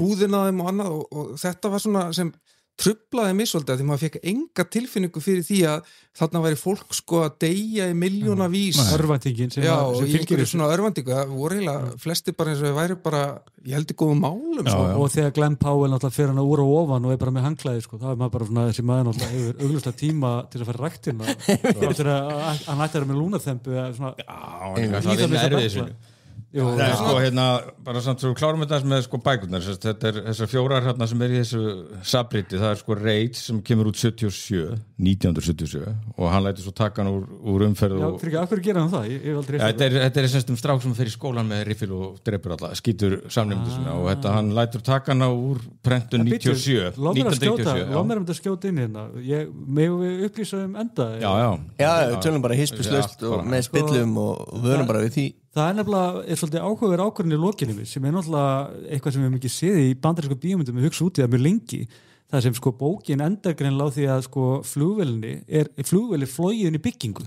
húðin á þeim og annað og þetta var svona sem truflaði mig svolítið því maður fekk enga tilfinningu fyrir því að þarna væri fólk að deyja í milljónavís örvæntingin sem fylgir svona örvæntingu, það voru eiginlega flesti bara eins og þau væri bara, ég held í góðum málum og þegar Glenn Powell náttúrulega fyrir hann að úr og ofan og er bara með hangklæði þá er maður bara svona þessi maður náttúrulega hefur augljóslega tíma til að fara ræktina hann ætti að vera með lúnaþembu bara samt svo klárum við það með bækurnar þetta er þessar 4 sem er í þessu sabriti, það er Rage sem kemur út 1977 og hann lætur svo taka hann úr umferð og... fyrir ekki, af hverju gera hann það? Ég hef aldrei þetta er semst strák sem fer í skólan með riffil og drepur alla, skýtur samnefndu sinna og hann lætur taka hann úr prentun 1997 Láð mér að skjóta inn hérna megum við upplýsa enda Já, tölum bara hispjuslaust og með spillum og vörum bara við því Það er nefnilega svolítið áhugaverð ákvörðin í lokinu við sem er náttúrulega eitthvað sem við hefum ekki séð í bandarísku bíómyndum við hugsa út í það mjög lengi það sem bókin endar greinlega á því að flugvél er flogið inn í byggingu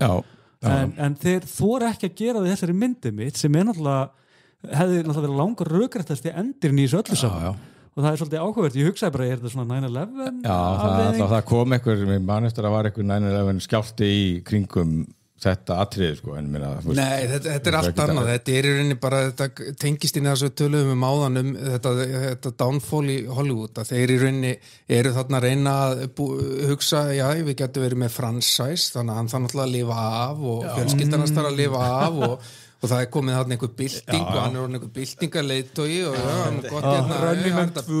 en þeir þora ekki að gera þessari myndi mitt sem er hefði náttúrulega verið langur rökrættast í endirinn í þessu öllu saman og það er svolítið áhugaverð, ég hugsaði bara er þetta svona 9/11? Já, það kom einhver mann eftir að var einhver 9/11 skjálfti í kringum þetta atriði sko, en minna, Nei, þetta allt annað, þetta í rauninni bara, þetta tengist inn í þessu töluðum áðan þetta downfall í Hollywood, að þeir í rauninni eru þarna að reyna að hugsa, já, við getum verið með franchise, þannig að hann þannig að lifa af og fjölskyldan að lifa af og það komið þarna einhver bylting og hann einhver byltingarleiðtogi og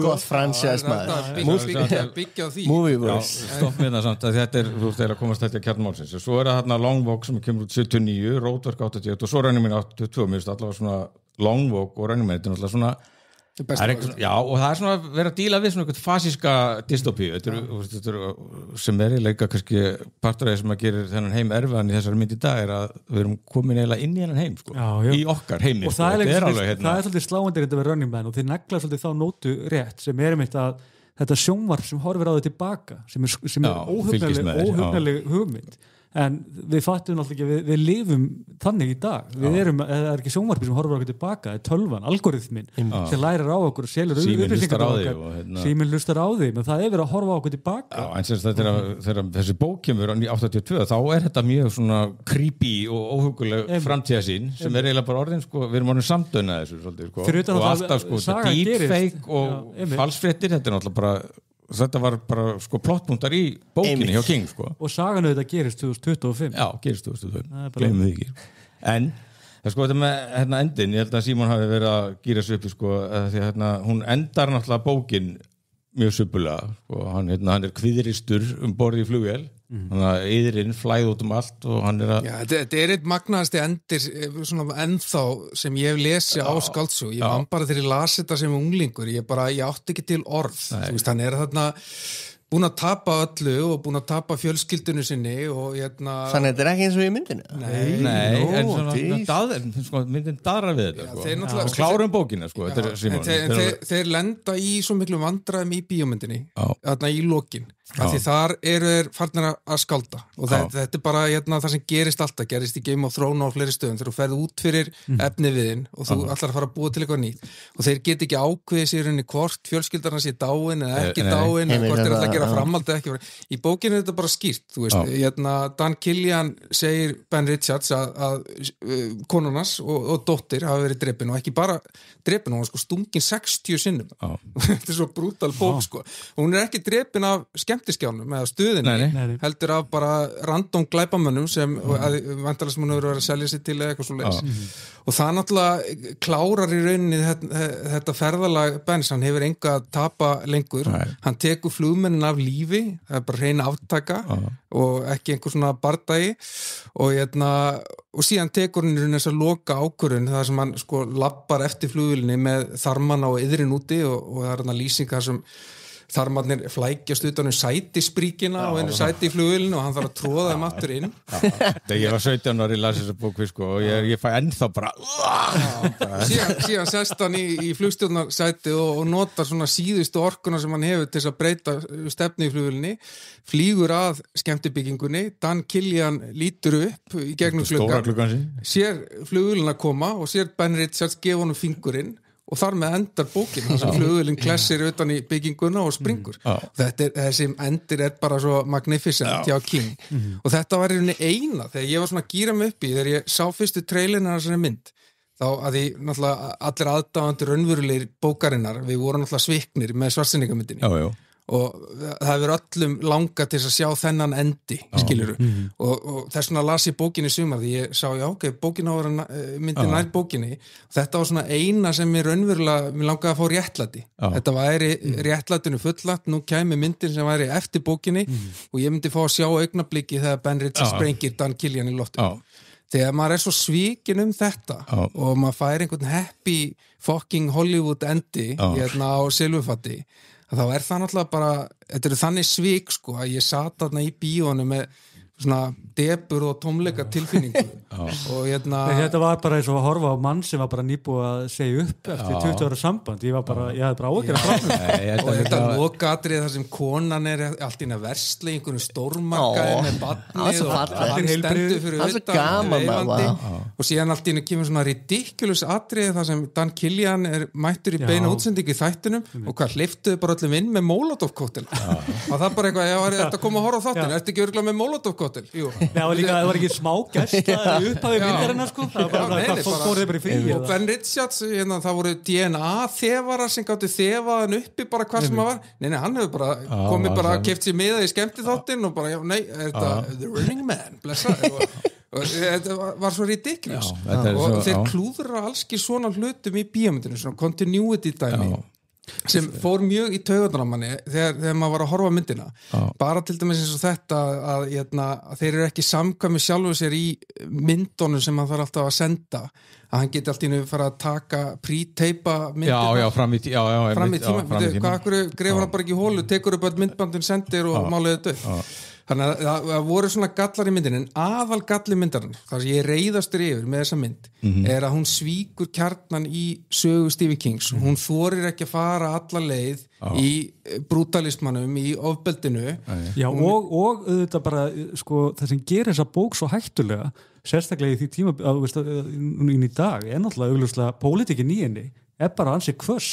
gott franchise maður byggja á því Movieverse stopp með það samt að þetta þú veist að komast þetta kjarnmálsins og svo það þarna Long Walk sem kemur út 79 Roadwork 81 og svo Running Man 82 mér finnst allavega svona Long Walk og Running Man þetta náttúrulega svona já, og það svona verið að díla við svona eitthvað fasíska dystopíu sem leika kannski partur af sem að gera þennan heim erfiðan í þessari mynd í dag að við erum komin eiginlega inn í hennan heim sko. Í okkar heimi og það er svolítið sláandi þetta við Running Man og þeir negla svolítið þá nótu rétt sem einmitt að þetta sjónvarp sem horfir á þau tilbaka sem er óhugnaleg hugmynd en við fattum náttúrulega ekki við lifum þannig í dag það er ekki sjónvarpi sem horfur okkur tilbaka það er tölvan, algoritminn sem lærir á okkur og selur upplýsingar á okkur síminn hlustar á því, menn það er verið að horfa á okkur tilbaka en sem þetta þegar þessi bók kemur á 82 þá er þetta mjög svona creepy og óhuguleg framtíðasýn sem er eiginlega bara orðin sko, við erum orðin samdöna þessu svolítið, sko. Og alltaf sko, deepfake og falsfréttir, þetta er náttúrulega bara þetta var bara sko plottpunktar í bókinni hjá King sko. Og sagan þetta gerist 2025 Já, gerist 2025, gleymum því ekki En það sko þetta með endin ég held að Símon hafi verið að gýra sig upp sko, því að hún endar náttúrulega bókin mjög suppulega sko. Hann er kviðristur borð í flugvél þannig að yðurinn flæði út allt og hann er að Já, þetta er eitt magnaðasti endir svona ennþá sem ég hef lesið á skáldsögu ég var bara þegar ég las þetta sem unglingur ég átti ekki til orð þú veist, hann er þarna búin að tapa öllu og búin að tapa fjölskyldinu sinni og Þannig að þetta er ekki eins og í myndinu? Nei, en svona myndin darar við þetta og klárum bókina sko, þeir lenda í svo miklu vandræðum í bíómyndinni þarna í lokin af því þar eru þeir farnir að skálda og þetta er bara það sem gerist í Game of Thrones á fleiri stöðum þegar þú ferð út fyrir efni viðinn og þú ætlar að fara að búa til eitthvað nýtt og þeir get ekki ákveðið sér henni hvort fjölskyldarna sé dáin eða ekki dáin eða hvort þeir ætla að gera framhald eða ekki í bókinu er þetta bara skýrt þú veist, Dan Killian segir Ben Richards að konunars og dóttir hafa verið drepin og ekki bara drepin, hún var sko stungin 60 sinnum þetta er svo brútal bók sko og hún er ekki drepin af skemmtiskjánum eða stuðinni, heldur af bara random glæpamönnum sem vantarlega sem hún hefur verið að selja sér til eða eitthvað svo leis og það náttúrulega klárar í rauninni þetta ferðalag Bens, hann hefur enga að tapa lengur, hann tekur flugmennin af lífi, það er bara hreina aftaka og ekki einhver svona bardagi og síðan tekur hann í rauninni þess að loka ákvörðun þar sem hann sko lappar eftir flugvélinni með þarmana og iðrin úti og það er hann að lýsinga sem þarmarnir flækjast utan sætispríkina og einu sæti í flugvélinu og hann þarf að tróða þeim aftur inn Þegar ég var 17 ári, ég las þessa bók sko, og ég fæ ennþá bara síðan sest hann í flugstjórnarsæti og notar svona síðustu orkuna sem hann hefur til þess að breyta stefnu í flugvélinni flýgur að skemmtibyggingunni Dan Killian lítur upp í gegnum gluggann sér flugvélina koma og sér Ben Richards gefa honum fingurinn og þar með endar bókin þar sem flugvélinn klessir utan í bygginguna og springur þessi endir er bara svo magnificent hjá King og þetta var í rauninni eina þegar ég var svona að gíra mig upp í þegar ég sá fyrstu trailinu af þessari mynd þá að því náttúrulega allir aðdáðandir raunverulegir bókarinnar við vorum náttúrulega sviknir með Schwarzenegger-myndinni og það hefur öllum langað til að sjá þennan endi skiluru og þess vegna las ég bókinni sumar því ég sá bókin á að vera myndin nær bókinni og þetta var svona eina sem mér raunverulega mér langaði að fá réttlæti þetta væri réttlætinu fullat nú kæmi myndin sem væri eftir bókinni og ég myndi fá að sjá augnabliki þegar Ben Richards sprengir Dan Killian í loftu þegar maður er svo svíkin þetta og maður fær einhvern happy fucking Hollywood endi á silfurfatti þá er það náttúrulega bara, þetta eru þannig svík sko að ég sat þarna í bíónu með svona debur og tómleika tilfinningu og þetta var bara eins og að horfa á mann sem var bara nýbúið að segja upp eftir 20 ára samband ég hafði bara áhyggjur af og þetta lokatrið þar sem konan er allt inn að versla í einhvern stórmarkaði með barnið og hann stendur fyrir utan veifandi og síðan allt inn kemur svona ridiculous atrið þar sem Dan Killian er mættur í beina útsendingu í þættunum og hvað hleyptuðu bara öllum inn með Molotov-kóttel og það bara eitthvað, þetta kom að horfa á þáttinu, ertu ekki örugglega með Molotov-kóttel Hotel, jú. Já, líka, það var ekki smá gæsla upphafi myndarinnar, sko. Það var bara, það fór þeir bara í frí. Og Ben Richards, hérna, það voru DNA-þefarar sem gáttu þefaðan uppi bara hvað sem það var. Nei, hann hefur bara komið bara að keypt sér miða í skemmtiþáttinn og bara, já, nei, þetta The Running Man, blessaður. Og þetta var svo ridiculous. Og þeir klúðra allski svona hlutum í bíómyndinu, svona continuity dæmi. Sem fór mjög í taugarnar á manni þegar maður var að horfa myndina bara til dæmis eins og þetta að þeir eru ekki samkvæmi sjálfu sér í myndunum sem hann þarf alltaf að senda að hann geti alltaf inn að fara að taka pre-teipa myndina fram í tíma hvað akkur grefur hann bara ekki í hólu tekur upp öll myndbandin sendir og máliði döð þannig að það voru svona gallar í myndin en aðal galli myndarinn þar sem ég reiðastur yfir með þessa mynd er að hún svíkur kjarnan í sögu Stephen Kings hún þorir ekki að fara alla leið í brutalismanum, í ofbeldinu Já, og auðvitað bara sko, það sem gerir þessa bók svo hættulega sérstaklega í því tíma í dag er náttúrulega augljóslega pólitíkin í henni er bara ansi hvöss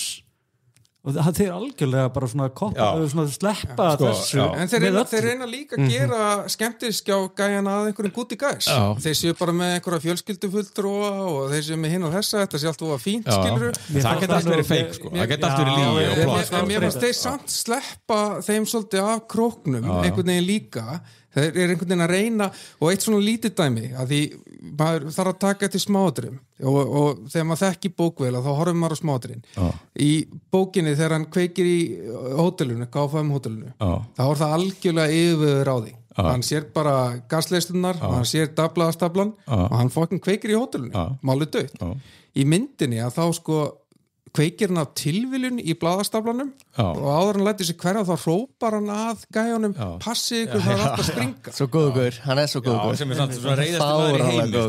og það er algjörlega bara svona sleppa þessu en þeir reyna líka að gera skemmtiskjá gæjana að einhverjum gúti gæs þeir séu bara með einhverja fjölskyldufulltrúa og þeir séu með hinn og þessa þetta sé allt og fínt skilur það geta allt verið feik sko það geta allt verið lígi og plott en mér finnst þeir samt sleppa þeim svolítið af króknum einhvern veginn líka þeir eru einhvern veginn að reyna og eitt svona lítið dæmi að því maður þarf að taka til smáatriðum og þegar maður þekki bókvel þá horfum maður á smáatriðin í bókinni þegar hann kveikir í hótelinu, KFM hótelinu þá er það algjörlega yfirveður á því hann sér bara gasleislunar og hann sér dablaðastaflan og hann fokkin kveikir í hótelinu, málið dögt í myndinni að þá sko kveikir hann af tilviljun í blaðastaflanum og áður hann lætur sig hverja þá hrópar hann að gæjónum passið ykkur það er alltaf að springa Svo góður, hann er svo góður sem er samt svona reiðasti maður í heimi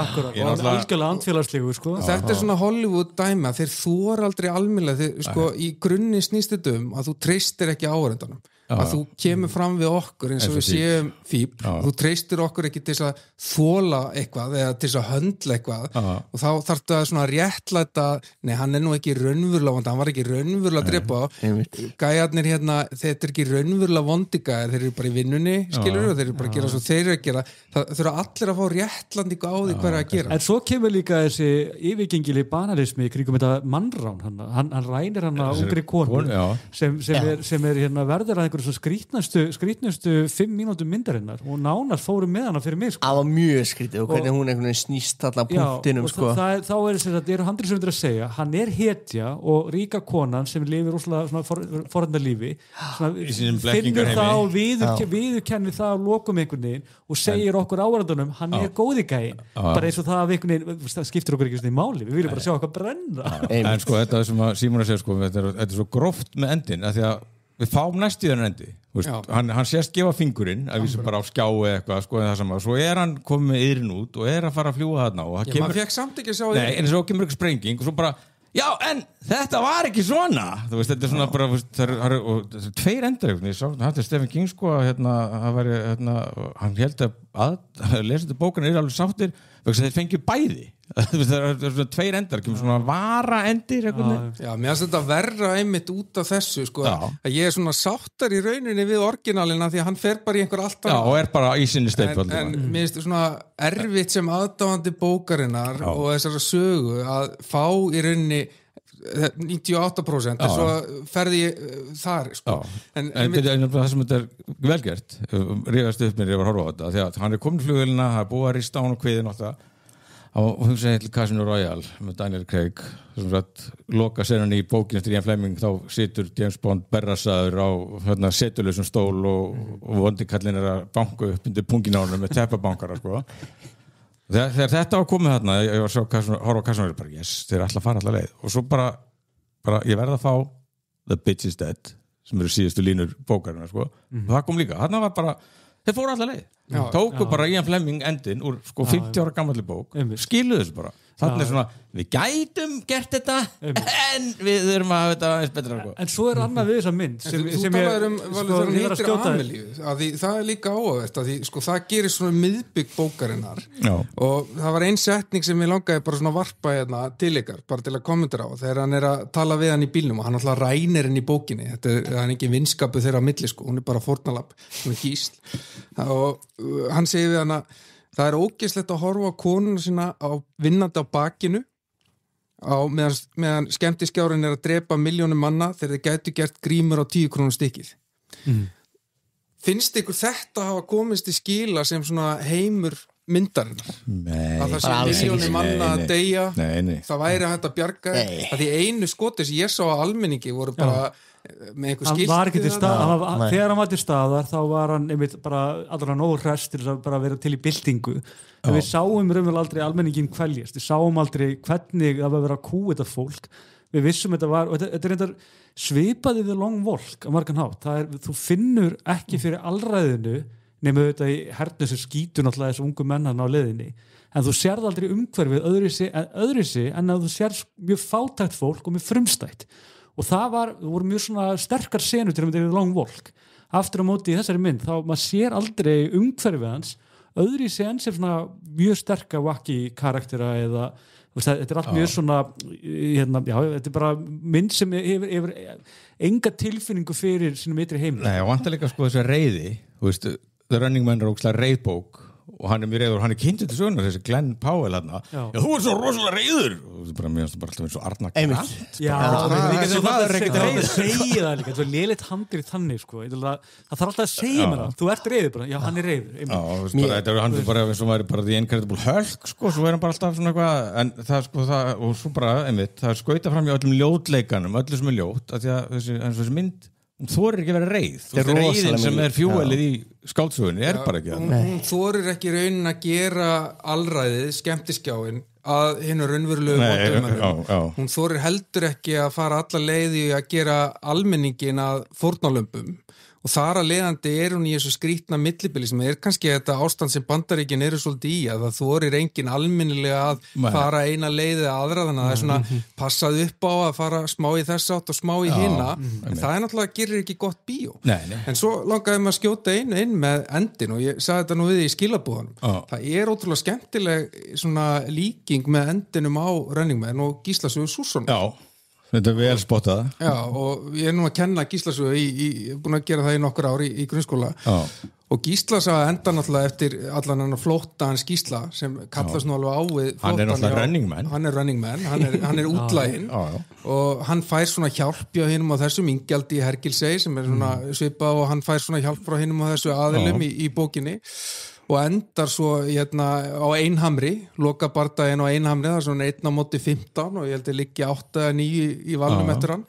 Akkurat, og algjörlega andfélagslegu sko. Þetta er svona Hollywood dæmi að þeir þor aldrei almennilega sko, í grunni snýst þetta að þú treystir ekki áhorfandanum að þú kemur fram við okkur eins og við séum fíbl, þú treystir okkur ekki til að þola eitthvað eða til að höndla eitthvað og þá þarf það svona réttlæta nei, hann er nú ekki raunverulega hann var ekki raunverulega að drepa á gæjarnir hérna, þetta er ekki raunverulega vondigæðir, þeir eru bara í vinnunni skilur og þeir eru bara að gera svo þeir eru að gera það þurfa allir að fá réttlandingu á því hvað er að gera En svo kemur líka þessi yfirgengili banalismi í kringum þetta mannrán hann rænir hann að ungri konu sem er hérna verður að einhverju svo skrítnustu 5 mínútum myndarinnar og nánast fórum með hana fyrir mig sko. Það var mjög skrítið og hvernig hún einhvern veginn snýst allan punktinum sko. Þá er þess að eru handriðsöfundur að segja hann er hetja og ríka konan sem lifir óslega forrænda lífi finnur það og viðurkennir það og lokum einhvern veginn og segir okkur áhorfendunum hann er góði gæinn bara eins og það af einhvern veginn það skiptir okkur ekki svona í máli við viljum bara sjá okkar brenna En sko þetta sem að Símon að segja sko þetta er svo gróft með endin að því að við fáum næst í þennan endi hann sést gefa fingurinn að vísa bara á skjái eitthvað sko en það sem að svo er hann komið með yðrin út og er að fara að fljúga þarna og það kemur maður fekk samt ekki að sjá því Nei, en svo kemur eitthvað sprenging og svo bara já, en þetta var ekki svona þú veist, þetta er svona bara það er 2 endar ég sá, þetta er Stephen King sko það væri, hann held að lesendur bókana alveg sáttir þeir fengju bæði það er svona 2 endar, kemur svona vara endir Já, mér finnst þetta verra einmitt út af þessu sko, að ég er svona sáttar í rauninni við orginalina því að hann fer bara í einhver allt Já, og er bara í sinni steipöld En mér finnst svona erfitt sem aðdáandi bókarinnar og þessara sögu að fá í rauninni 98% en svo ferði ég þar sko. en það sem þetta er velgert ríðast upp mér ég var að horfa á þetta því að hann er komin í flugvélina, það er búið að rista á hann og kviðin alltaf og hún segir til Casino Royale með Daniel Craig sem sagt loka senan í bókinu eftir Ian Fleming þá situr James Bond berrasaður á setulösum stól og vondikallin er að banka upp undir pungin á hann með teppabankara sko Þegar þetta var komið þarna, ég var að horfa á Casino bara, yes, þeir ætla að fara alla leið og svo bara ég verð að fá The Bitch is Dead sem eru síðustu línur bókarina sko. Og það kom líka, þarna var bara þeir fóru alla leið, tóku bara Ian Fleming endin úr sko 50 ára gammalli bók skiluðu þessu bara Þannig svona, við gætum gert þetta en við þurfum að hafa þetta aðeins betra sko. En svo annað við þessa mynd Þú talaður þegar heitir Amelíu það líka áhugavert því sko, það gerir svona miðbygg bókarinnar og það var ein setning sem ég langaði bara svona varpa hérna til ykkar bara til að kommentera á þegar hann að tala við hann í bílnum og hann alltaf rænir henni í bókinni þetta er ekki vinskapu þeirra á milli sko, hún er bara fórnalabb, hún er gísl og hann segir við hann að það ógeðslegt að horfa á konuna sína vinnandi á bakinu meðan skemmtiskjárin að drepa milljónum manna þegar þeir gætu gert grímur á 10 krónur stykkið. Finnst ykkur þetta hafa komist í skila sem svona heimur myndarinnar? Nei. Að það sé milljónum manna að deyja, það væri að þetta bjarga að því einu skoti sem ég sá á almenningi voru bara með einhver skilti þegar hann var til staðar þá var hann bara allra nógu hress til að bara vera til í byltingu en við sáum raunverulega aldrei almenningin kvæljast, við sáum aldrei hvernig það var að vera að kúa þetta fólk við vissum þetta var, og þetta er reyndar svipaði við Long Walk á margan hátt þú finnur ekki fyrir allræðinu nema þetta í hernu sem skýtur náttúrulega þessu ungu mennan á leiðinni en þú sérð aldrei umhverfið öðruvísi en að þú sérð mjög fátækt fólk og mjög frumstætt og það voru mjög svona sterkar senur til að mynda við Long Walk aftur á móti í þessari mynd þá maður sér aldrei umhverfið hans öðru í sen sem svona mjög sterka wacky karaktera eða þetta er allt mjög svona þetta er bara mynd sem hefur enga tilfinningu fyrir sínum ytri heimil. Nei, og vantar líka sko þessi reiði The Running Man er ógeðslega reiðbók og hann er mjög reiður og hann er kynntur til sögunar þessi Glenn Powell hann þú er svo rosalega reiður og það er bara mjög bara alltaf eins og Arna Grant það er ekkert reiður segja það líka, þetta er lélitt handrið þannig sko, það þarf alltaf að segja mér það þú ert reiður bara, já hann er reiður hann er bara eins og maður er bara The Incredible Hulk sko, svo er hann bara alltaf svona eitthvað en það sko, og svo bara, það er skauta fram í öllum ljótleikanum, öllu sem er ljót að þessi mynd hún þorir ekki að vera reið reiðin sem er fjúelið í skáldsögunni er bara ekki það hún þorir ekki raunin að gera allræðið, skemmtiskjáin að hinn raunverulegu bóttumönnum hún þorir heldur ekki að fara alla leiði að gera almenningin að fórnarlömbum og þar að leiðandi er hún í þessu skrítna millibili sem er kannski þetta ástand sem Bandaríkin eru svolítið í að það þorir engin almennilega að fara eina leiði aðra þannig að það er svona passað upp á að fara smá í þess átt og smá í hinna en það er náttúrulega gerir ekki gott bíó en svo langaði maður að skjóta inn með endin og ég sagði þetta nú við í skilabúðanum það er ótrúlega skemmtileg svona líking með endinum á Running Man og Gísla Sögu Súrsson Þetta er vel spottað. Já, og ég er nú að kenna Gísla Sögu búin að gera það í nokkur ár í grunnskóla. Og Gísla Saga endar náttúrulega eftir allan hann flótta hans Gísla sem kallast nú alveg á við flóttan. Hann er náttúrulega Running Man. Hann er Running Man, hann er útlæginn og hann fær svona hjálp hjá hinum á þessum Ingjaldi Hergilsey sem er svona svipað og hann fær svona hjálp frá hinum á þessu aðilum í bókinni. Og endar svo á Einhamri, loka bardaginn á Einhamri, það er svona 1-15 og ég held að liggi 8-9 í valnum eftir hann.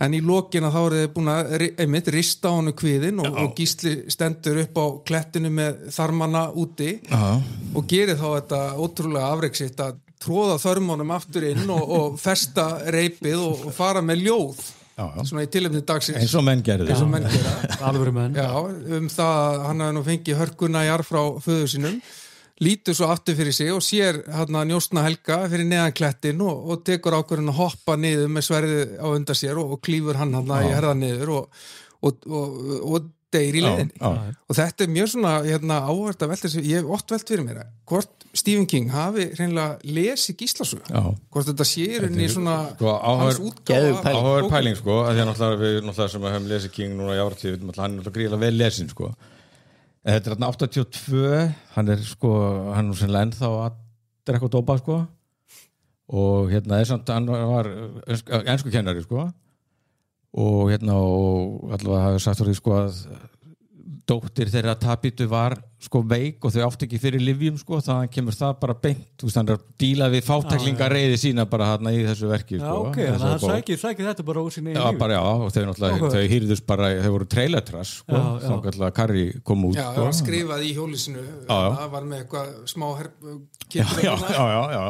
En í lokina þá eru þið búin að rista á hannu kviðin og Gísli stendur upp á klettinu með þarmana úti og gerir þá þetta ótrúlega afreksitt að tróða þörmunum aftur inn og festa reipið og fara með ljóð. Svona í tilefni dagsins eins og menn gerðu alvöru menn það hann hafði nú fengið hörkuna í arf frá föður sínum lítur svo aftur fyrir sig og sér hann njósna Helga fyrir neðan klettin og tekur ákvörðun að hoppa niður með sverðið á undan sér og klífur hann í herðan niður og deyr í leiðinni og þetta er mjög svona áhvert að velta ég hef oft velt fyrir mér hvort Stephen King hafi hreinlega lesið Gísla Sögu hvort þetta sé í svona hans útgáfa áhugaverð pæling sko að því að við sem hefum lesið King núna í áratíð hann er náttúrulega gríðilega vel lesin sko en þetta er 82 hann er nú sennilega ennþá að drekka og dópa sko og hann var enskukennari sko og og allavega hafi sagt fyrir sko að dóttir þeirra Tabitu var sko veik og þau átti ekki fyrir lyfjum sko þannig kemur það bara beint hann er að díla við fátæklingareiði sína bara þarna í þessu verki sko þannig að það sækir þetta bara úr sín eigin líf og þau náttúrulega þau hýrðust bara þau voru trailertrass sko þá kallar Karri kom út það var skrifað í hjólisinu það var með eitthvað smá já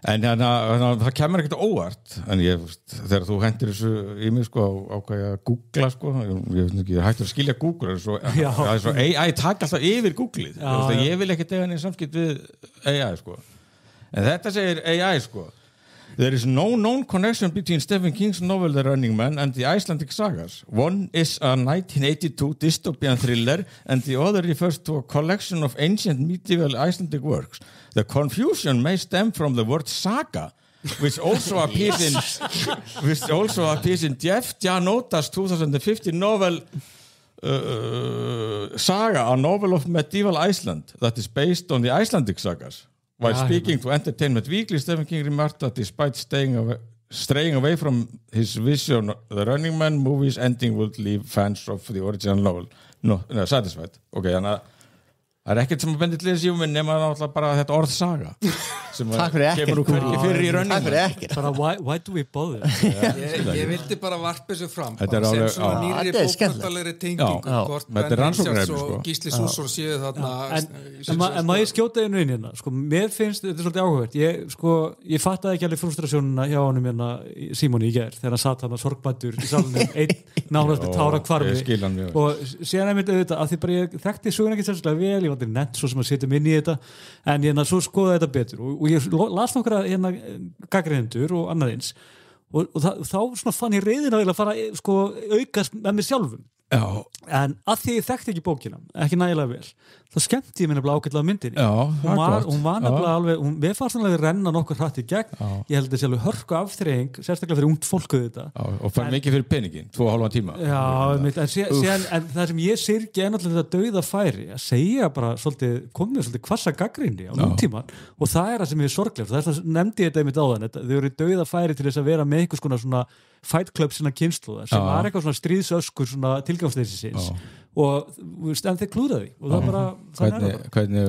en það kemur ekkert óvart en þegar þú hendir þessu í mig sko ákvæði að googla sko ég veit ekki, ég hættur að skilja Google það er svo AI taka alltaf yfir Google-ið ég vil ekki dega henni samskipt við AI sko En þetta segir AI sko. There is no known connection between Stephen King's novel The Running Man and the Icelandic sagas. One is a 1982 dystopian thriller and the other refers to a collection of ancient medieval Icelandic works. The confusion may stem from the word saga, which also appears in Jeff Janota's 2015 novel Saga, a novel of medieval Iceland that is based on the Icelandic sagas. While speaking to Entertainment Weekly, Stephen King remarked that despite straying away from his vision, The Running Man movie's ending would leave fans of the original novel satisfied. Okay, þannig að það ekkert sem að bendi til þessi nema náttúrulega bara þetta orð saga sem kemur hvergi fyrir í Running Man. Bara why do we bother? Ég vildi bara varpa þessu fram sem svona nýri bókmenntalegri tengingu hvort Ben Richards og Gísli Sússon séu þarna. En maður skjóta einu inn hérna sko, mér finnst þetta er svolítið áhugavert ég fattaði ekki alveg frustrasjónuna hjá honum hérna Símoni í gær þegar hann satt hann sorgbættur í salnum einn náðast tára hvarfi og síðan einmitt auðvitað að því bara ég þekkti söguna ekki sérstaklega vel, ég var nett svo sem að setja inn í þetta en hérna svo skoða þetta betur og ég las nokkra hérna gagnrýnendur og annað eins og þá svona fann ég reiðina að fara sko aukast með mig sjálfum. Já. En að því ég þekkti ekki bókina ekki nægilega vel, þá skemmti ég mér nefnilega ágætlega myndinni. Hún var nefnilega alveg, við fannst alveg renna nokkur hratt í gegn, ég held þessi alveg hörku afþreying, sérstaklega fyrir ungt fólk þetta. Og fann mikið fyrir peningin, 2,5 tíma. En það sem ég syrgi er náttúrulega þetta dauða færi að segja bara svolítið, komið svolítið hvassa gagnrýni á nútíman og það er það sem ég er sorglegt, þess að nefndi ég þetta einmitt áðan, þau eru dauða færi til þess að vera með einhvers konar svona Fight Club sinna kynsluða sem var eitthvað svona stríðsöskur svona tilgangsleysisins og en þeir klúðaði og það bara Hvernig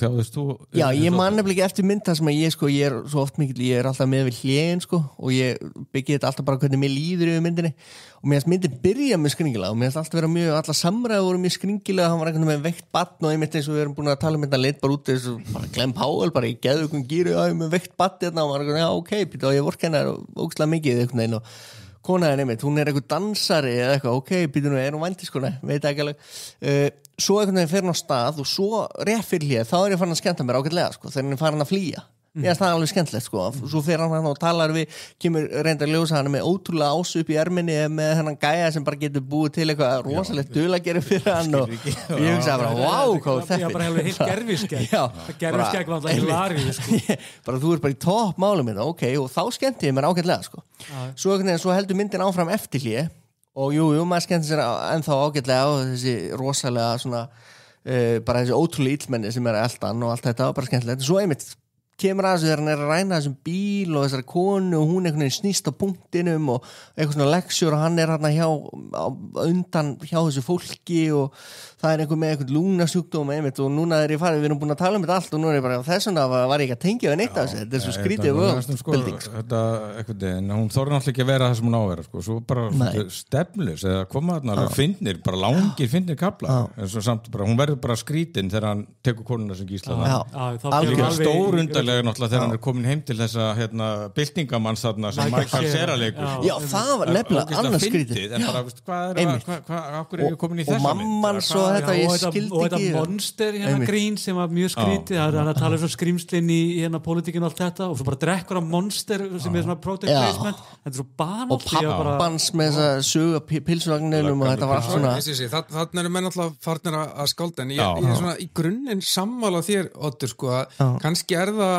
þjáðist þú? Já, ég man nefnilega ekki eftir mynd það sem að ég er svo oft mikill, ég er alltaf með við hléin sko og ég byggi þetta alltaf bara hvernig mér líður yfir myndinni og mér finnst myndin byrja með skringilega og mér finnst alltaf vera mjög, alla samræður voru mjög skringilega, hann var einhvern veginn með veikt barn og einmitt eins og við erum búin að tala um þetta leit bara út eins og bara Glenn Powell bara í geðveikum gíru með veikt barn hérna og hann var já ok, býta og ég vorkenna ógeðslega mikið einhvern veginn og konaðin einmitt, hún er eitthvað dansari eða eitthvað, ok, býta nú, er hún vændiskona veit ekki alveg, svo einhvern veginn fer hann á stað og svo rétt fyrir hér þá er ég farin að skemmta mér ágætlega sko, þegar hann er farin að flýja ég er það alveg skemmtilegt sko svo fer hann og talar við kemur reyndar ljósa hann með ótrúlega ásu upp í erminni með hennan gæja sem bara getur búið til eitthvað rosalegt dulageri fyrir hann og ég hugsa bara, wow, hvað er þetta? Já, bara hefur heilt gerfiskegg gerfiskegg var alltaf hilari sko bara þú ert bara í topp málum minna, ok, og þá skemmti ég mér ágætlega sko svo heldur myndin áfram eftir hlé og jú, maður skemmti sér ennþá ágætlega og þessi rosalega svona bara þessi ótrúlega illmenni sem er eldan og allt þetta, bara skemmtilegt svo einmitt kemur að þessu þegar hann er að ræna þessum bíl og þessari konu og hún einhvern veginn snýst á punktinum og eitthvað svona leksjur og hann er hann undan hjá þessu fólki og það er einhver með einhvern lúnasjúkdóm einmitt og núna er ég farið, við erum búin að tala um þetta allt og núna er ég bara, þess vegna var ég ekki að tengja við neitt af þessu, þetta er svo skrítið völdbilding Þetta, hún þorði náttúrulega ekki að vera það sem hún ávera sko, svo bara stefnlaus eða koma þarna finnir, bara langir finnir kapla, en svo samt bara, hún verður bara skrítin þegar hann tekur konuna sem gísla stórundarlega náttúrulega þegar hann er komin heim til þessa byltingamanns þarna sem Michael Cera leikur Já, það var nefnilega annars skrítið en bara, hvað er ég komin í þessa og mamman svo þetta, ég skildi ekki og þetta monster grín sem var mjög skrítið hann að tala um svo skrýmslinn í pólitíkinu og allt þetta og svo bara drekkur á monster sem er svona product placement þetta er svo banalt og pappans með þess að suga pilsvagninum og þetta var allt svona Þannig eru menn alltaf farnir að skálda en ég er svona í grunninn sammála þér Oddur sko að kannski er það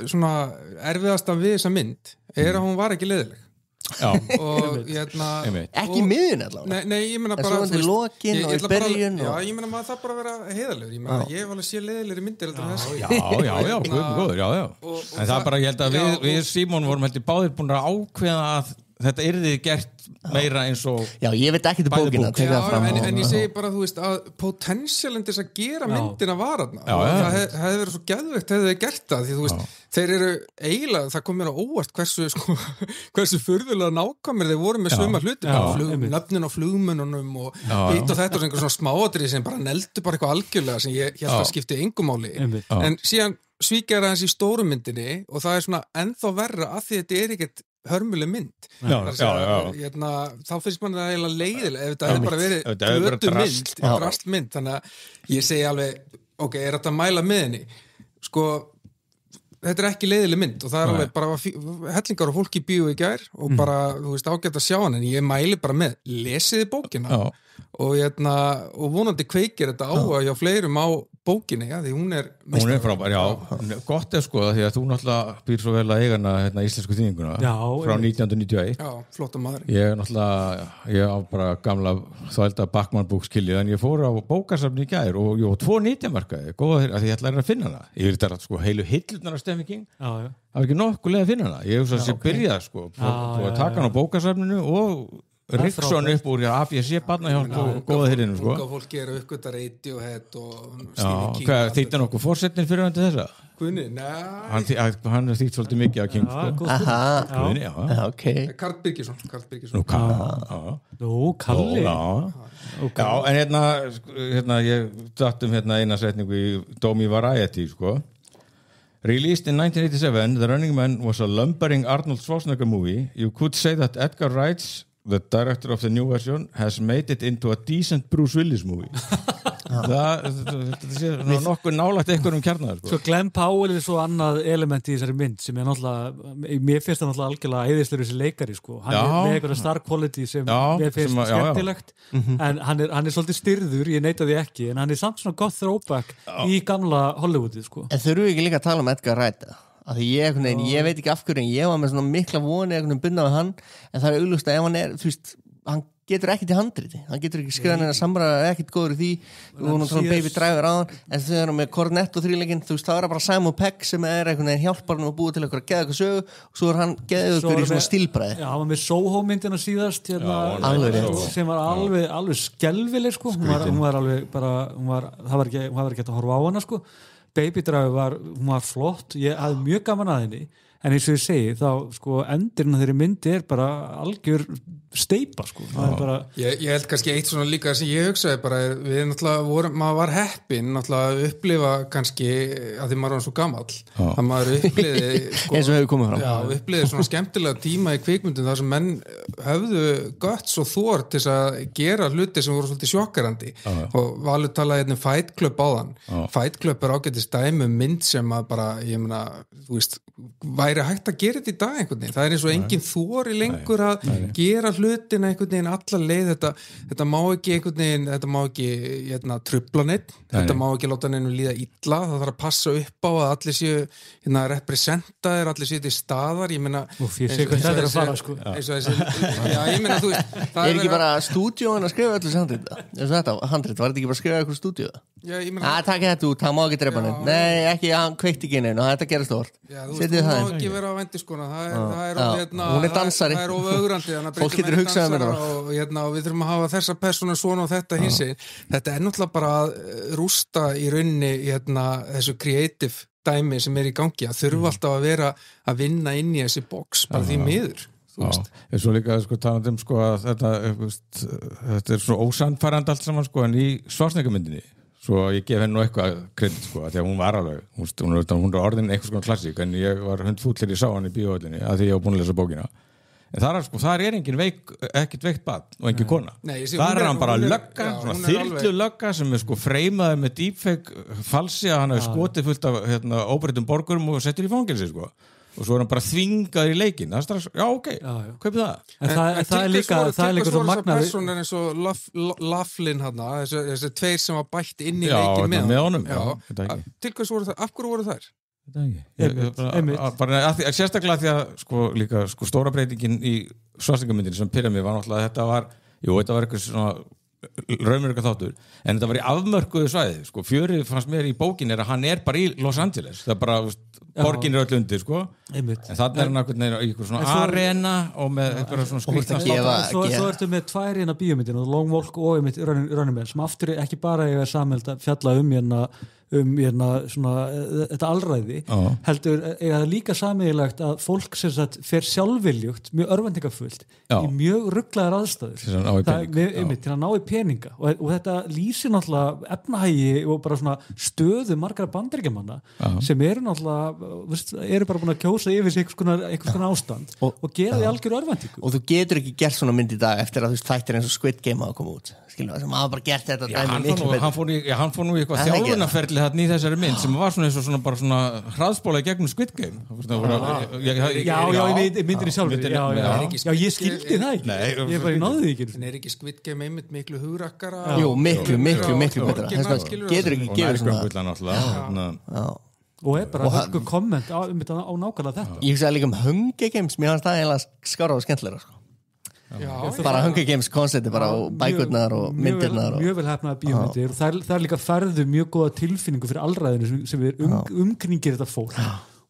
svona erfiðasta við þessa mynd er að hún var ekki leiðileg og ekki miðun allavega nei, ég meina bara en svo lokin og í byrjun ég meina maður það bara að vera heiðarlegur ég meina, ég hef alveg sé leiðilegri myndir já en það bara, ég held að við Símon vorum heldur báðir búin að ákveða að þetta yrði gert meira eins og já, ég veit ekki til bókina en ég segi bara, þú veist, að potentialin þess að gera myndina var það hefði verið svo geðveikt hefði þið gert það, því þú veist þeir eru eiginlega, það kom mér á óvart hversu furðulega nákvæmir þeir voru með söma hluti nöfnin á flugmönnunum og hitt og þetta og einhver svona smáatrið sem bara neldu bara eitthvað algjörlega sem ég held að skipti engu máli en síðan svíkja það hans í stórumyndinni og það er svona ennþá verra af því þetta er ekkert hörmuleg mynd þá finnst mann það eiginlega leiðilega ef þetta hefði bara verið blötu drastmynd þannig að ég segi alveg ok, er þetta að mæla með henni sko, þetta er ekki leiðileg mynd og það er alveg bara hellingar og fólki í bíó í gær og bara, þú veist, ágætt að sjá hann en ég mæli bara með, lesiði bókina og vonandi kveikir þetta áhuga hjá fleirum á bókinni, því hún er frábær, gott skoða því að þú náttúrulega býr svo vel að eiga hana íslensku þýðinguna frá 1991 flotta maður ég á bara gamla þvælda Backman-bók skilja en ég fór á bókasafni í gær og 2 nýtjamarkaði, góða þeir að ég ætla að finna hana ég vil þetta heilu hillurnar af Stephen King það var ekki nokkulega að finna hana ég hef svo að byrjað að taka hana á bókasafninu og Riksson upp úr ABC barnahjálp og góða þeirinu Unga fólki eru uppgötar Radiohead og Stephen King Þýtti hann okkur forsetnin fyrir hann til þessa? Guðni, hann þýtt svolítið mikið af King Guðni, ok Karl Birgisson Nú, Kalli en hérna ég datt eina setningu í Dómi Variety Released in 1987, The Running Man was a lumbering Arnold Schwarzenegger movie. You could say that Edgar Wright, the director of the new version, has made it into a decent Bruce Willis movie. Það sé nokkuð nálægt einhverjum kjarnar Sko Glenn Powell er svo annað element í þessari mynd sem náttúrulega mér finnst það náttúrulega algjörlega æðislegur þessi leikari hann er með einhverja star quality sem mér finnst skemmtilegt en hann er svolítið styrður, ég neita því ekki en hann er samt svona gott throwback í gamla Hollywoodi En þurfum við ekki líka að tala um Edgar Wright af því ég veit ekki af hverju en ég var með svona mikla voni bundna við hann en það er augljóst að ef hann þú veist, hann getur ekkert í handriti, hann getur ekki skrifað neina samræða ekkert góður í því, við vorum að tala um Baby Driver á hann, en þau eru með Cornetto þríleikinn, þú veist, það er bara Simon Pegg sem er einhvern veginn hjálpar hann að búa til eitthvað geða eitthvað sögu og svo er hann geðið ykkur í svona stílbræði hann var með Soho myndina síðast sem var alveg skelvileg hún var alveg bara það var ekki að horfa á hana Baby Driver hún var flott, ég hafði mjög gaman að henni en eins og ég segi þá endurinn af þeirri myndi er bara algjör steipa það er bara ég held kannski eitt svona líka sem ég hugsaði bara við náttúrulega maður var heppinn náttúrulega að upplifa kannski að því maður var svo gamall að maður uppliði eins og hefur komið fram uppliði svona skemmtilega tíma í kvikmyndum þar sem menn höfðu gött svo þor til að gera hluti sem voru svolítið sjokkerandi og Valur talaði Fight Club áðan Fight Club er ágætist dæmi mynd sem að bara, ég meina, þú veist væri hægt að gera þetta í dag einhvern veginn það er eins og enginn þori lengur að gera hlutina einhvern veginn alla leið þetta má ekki einhvern veginn þetta má ekki trufla neitt þetta má ekki láta neinum líða illa það þarf að passa upp á að allir séu representaðir, allir séu til staðar ég meina þetta er að fara ég meina þú veist er ekki bara stúdíóin að skrifa öllu handrit, var þetta ekki bara að skrifa eitthvað stúdíó takk þetta út, það má ekki drepa neitt nei, ekki, hann kveikt ekki neina og þetta gerist orð það má ekki vera á vendiskona hún er dansari það er ofaugrandi fólk getur hugsað og við þurfum að hafa þessa persónu svona og þetta hinsi þetta er náttúrulega bara að rústa í rauninni þessu creative dæmi sem er í gangi að þurfa alltaf að vera að vinna inn í þessi box bara því miður en svo líka talandi að þetta er svo ósannfærandi allt saman en í Schwarzenegger-myndinni svo ég gef henni nú eitthvað kredit því að hún var alveg hún er orðin eitthvað svona klassík en ég var hundfúllir ég sá hann í bíóhöllinni að því ég var búin að lesa bókina en þar er engin ekkert veikt barn og engin kona þar er hann bara lögga, svona þyrlu lögga sem er freymaði með deepfake falsi að hann hefur skotið fullt af óbreyttum borgurum og settur í fangelsi og svo er hann bara þvingað í leikinn það er strax, kaupið það en það er líka svo magnaði personar eins og Laughlin þessi tveir sem var bætt inn í leikinn með honum til hvers voru það, af hverju voru þær? Sérstaklega því að líka stóra breytingin í Schwarzenegger-myndinni sem pyrja mig var náttúrulega þetta var eitthvað svona raunveruleika þáttur en þetta var í afmörkuðu svæði fjörið fannst mér í bókin er að hann er bara í Los Angeles það er bara borgin er öll undir en þannig er hann í eitthvað svona arena og með eitthvað svona skrýtna svo ertu með tvær bíómyndin Long Walk og Running Man sem aftur ekki bara er samheld að fjalla svona þetta alræði heldur það líka sameiginlegt að fólk sem sagt fer sjálfviljugt mjög örvendingafullt í mjög rugglaðar aðstæður til að ná í peninga og þetta lýsir náttúrulega efnahægi og bara svona stöðu margra bandaríkjamanna sem eru náttúrulega eru bara búin að kjósa yfir sig einhvers konar ástand og gera því algjör örvendingu og þú getur ekki gert svona mynd í dag eftir að þættir eins og Squid Game að koma út sem hafa bara gert þetta hann fór nú í eitthvað þjálfunarferli atriði þarna í þessari mynd sem var svona eins og svona bara svona hraðspóla í gegnum Squid Game Já, myndinni sjálfur Já, ég skildi það ekki ég bara náði því ekki En ekki Squid Game einmitt miklu hugrakkara Jú, miklu betra getur ekki gefið svona og bara hörku komment á nákvæmlega þetta Ég hugsaði líka Hunger Games mér fannst það eiginlega skára og skemmtilegra sko. Bara Hunger Games koncepti bara og bækurnar og myndirnar mjög vel hefnaði bíómyndir og það líka færðu mjög góða tilfinningu fyrir allræðinu sem við umkringir þetta fólk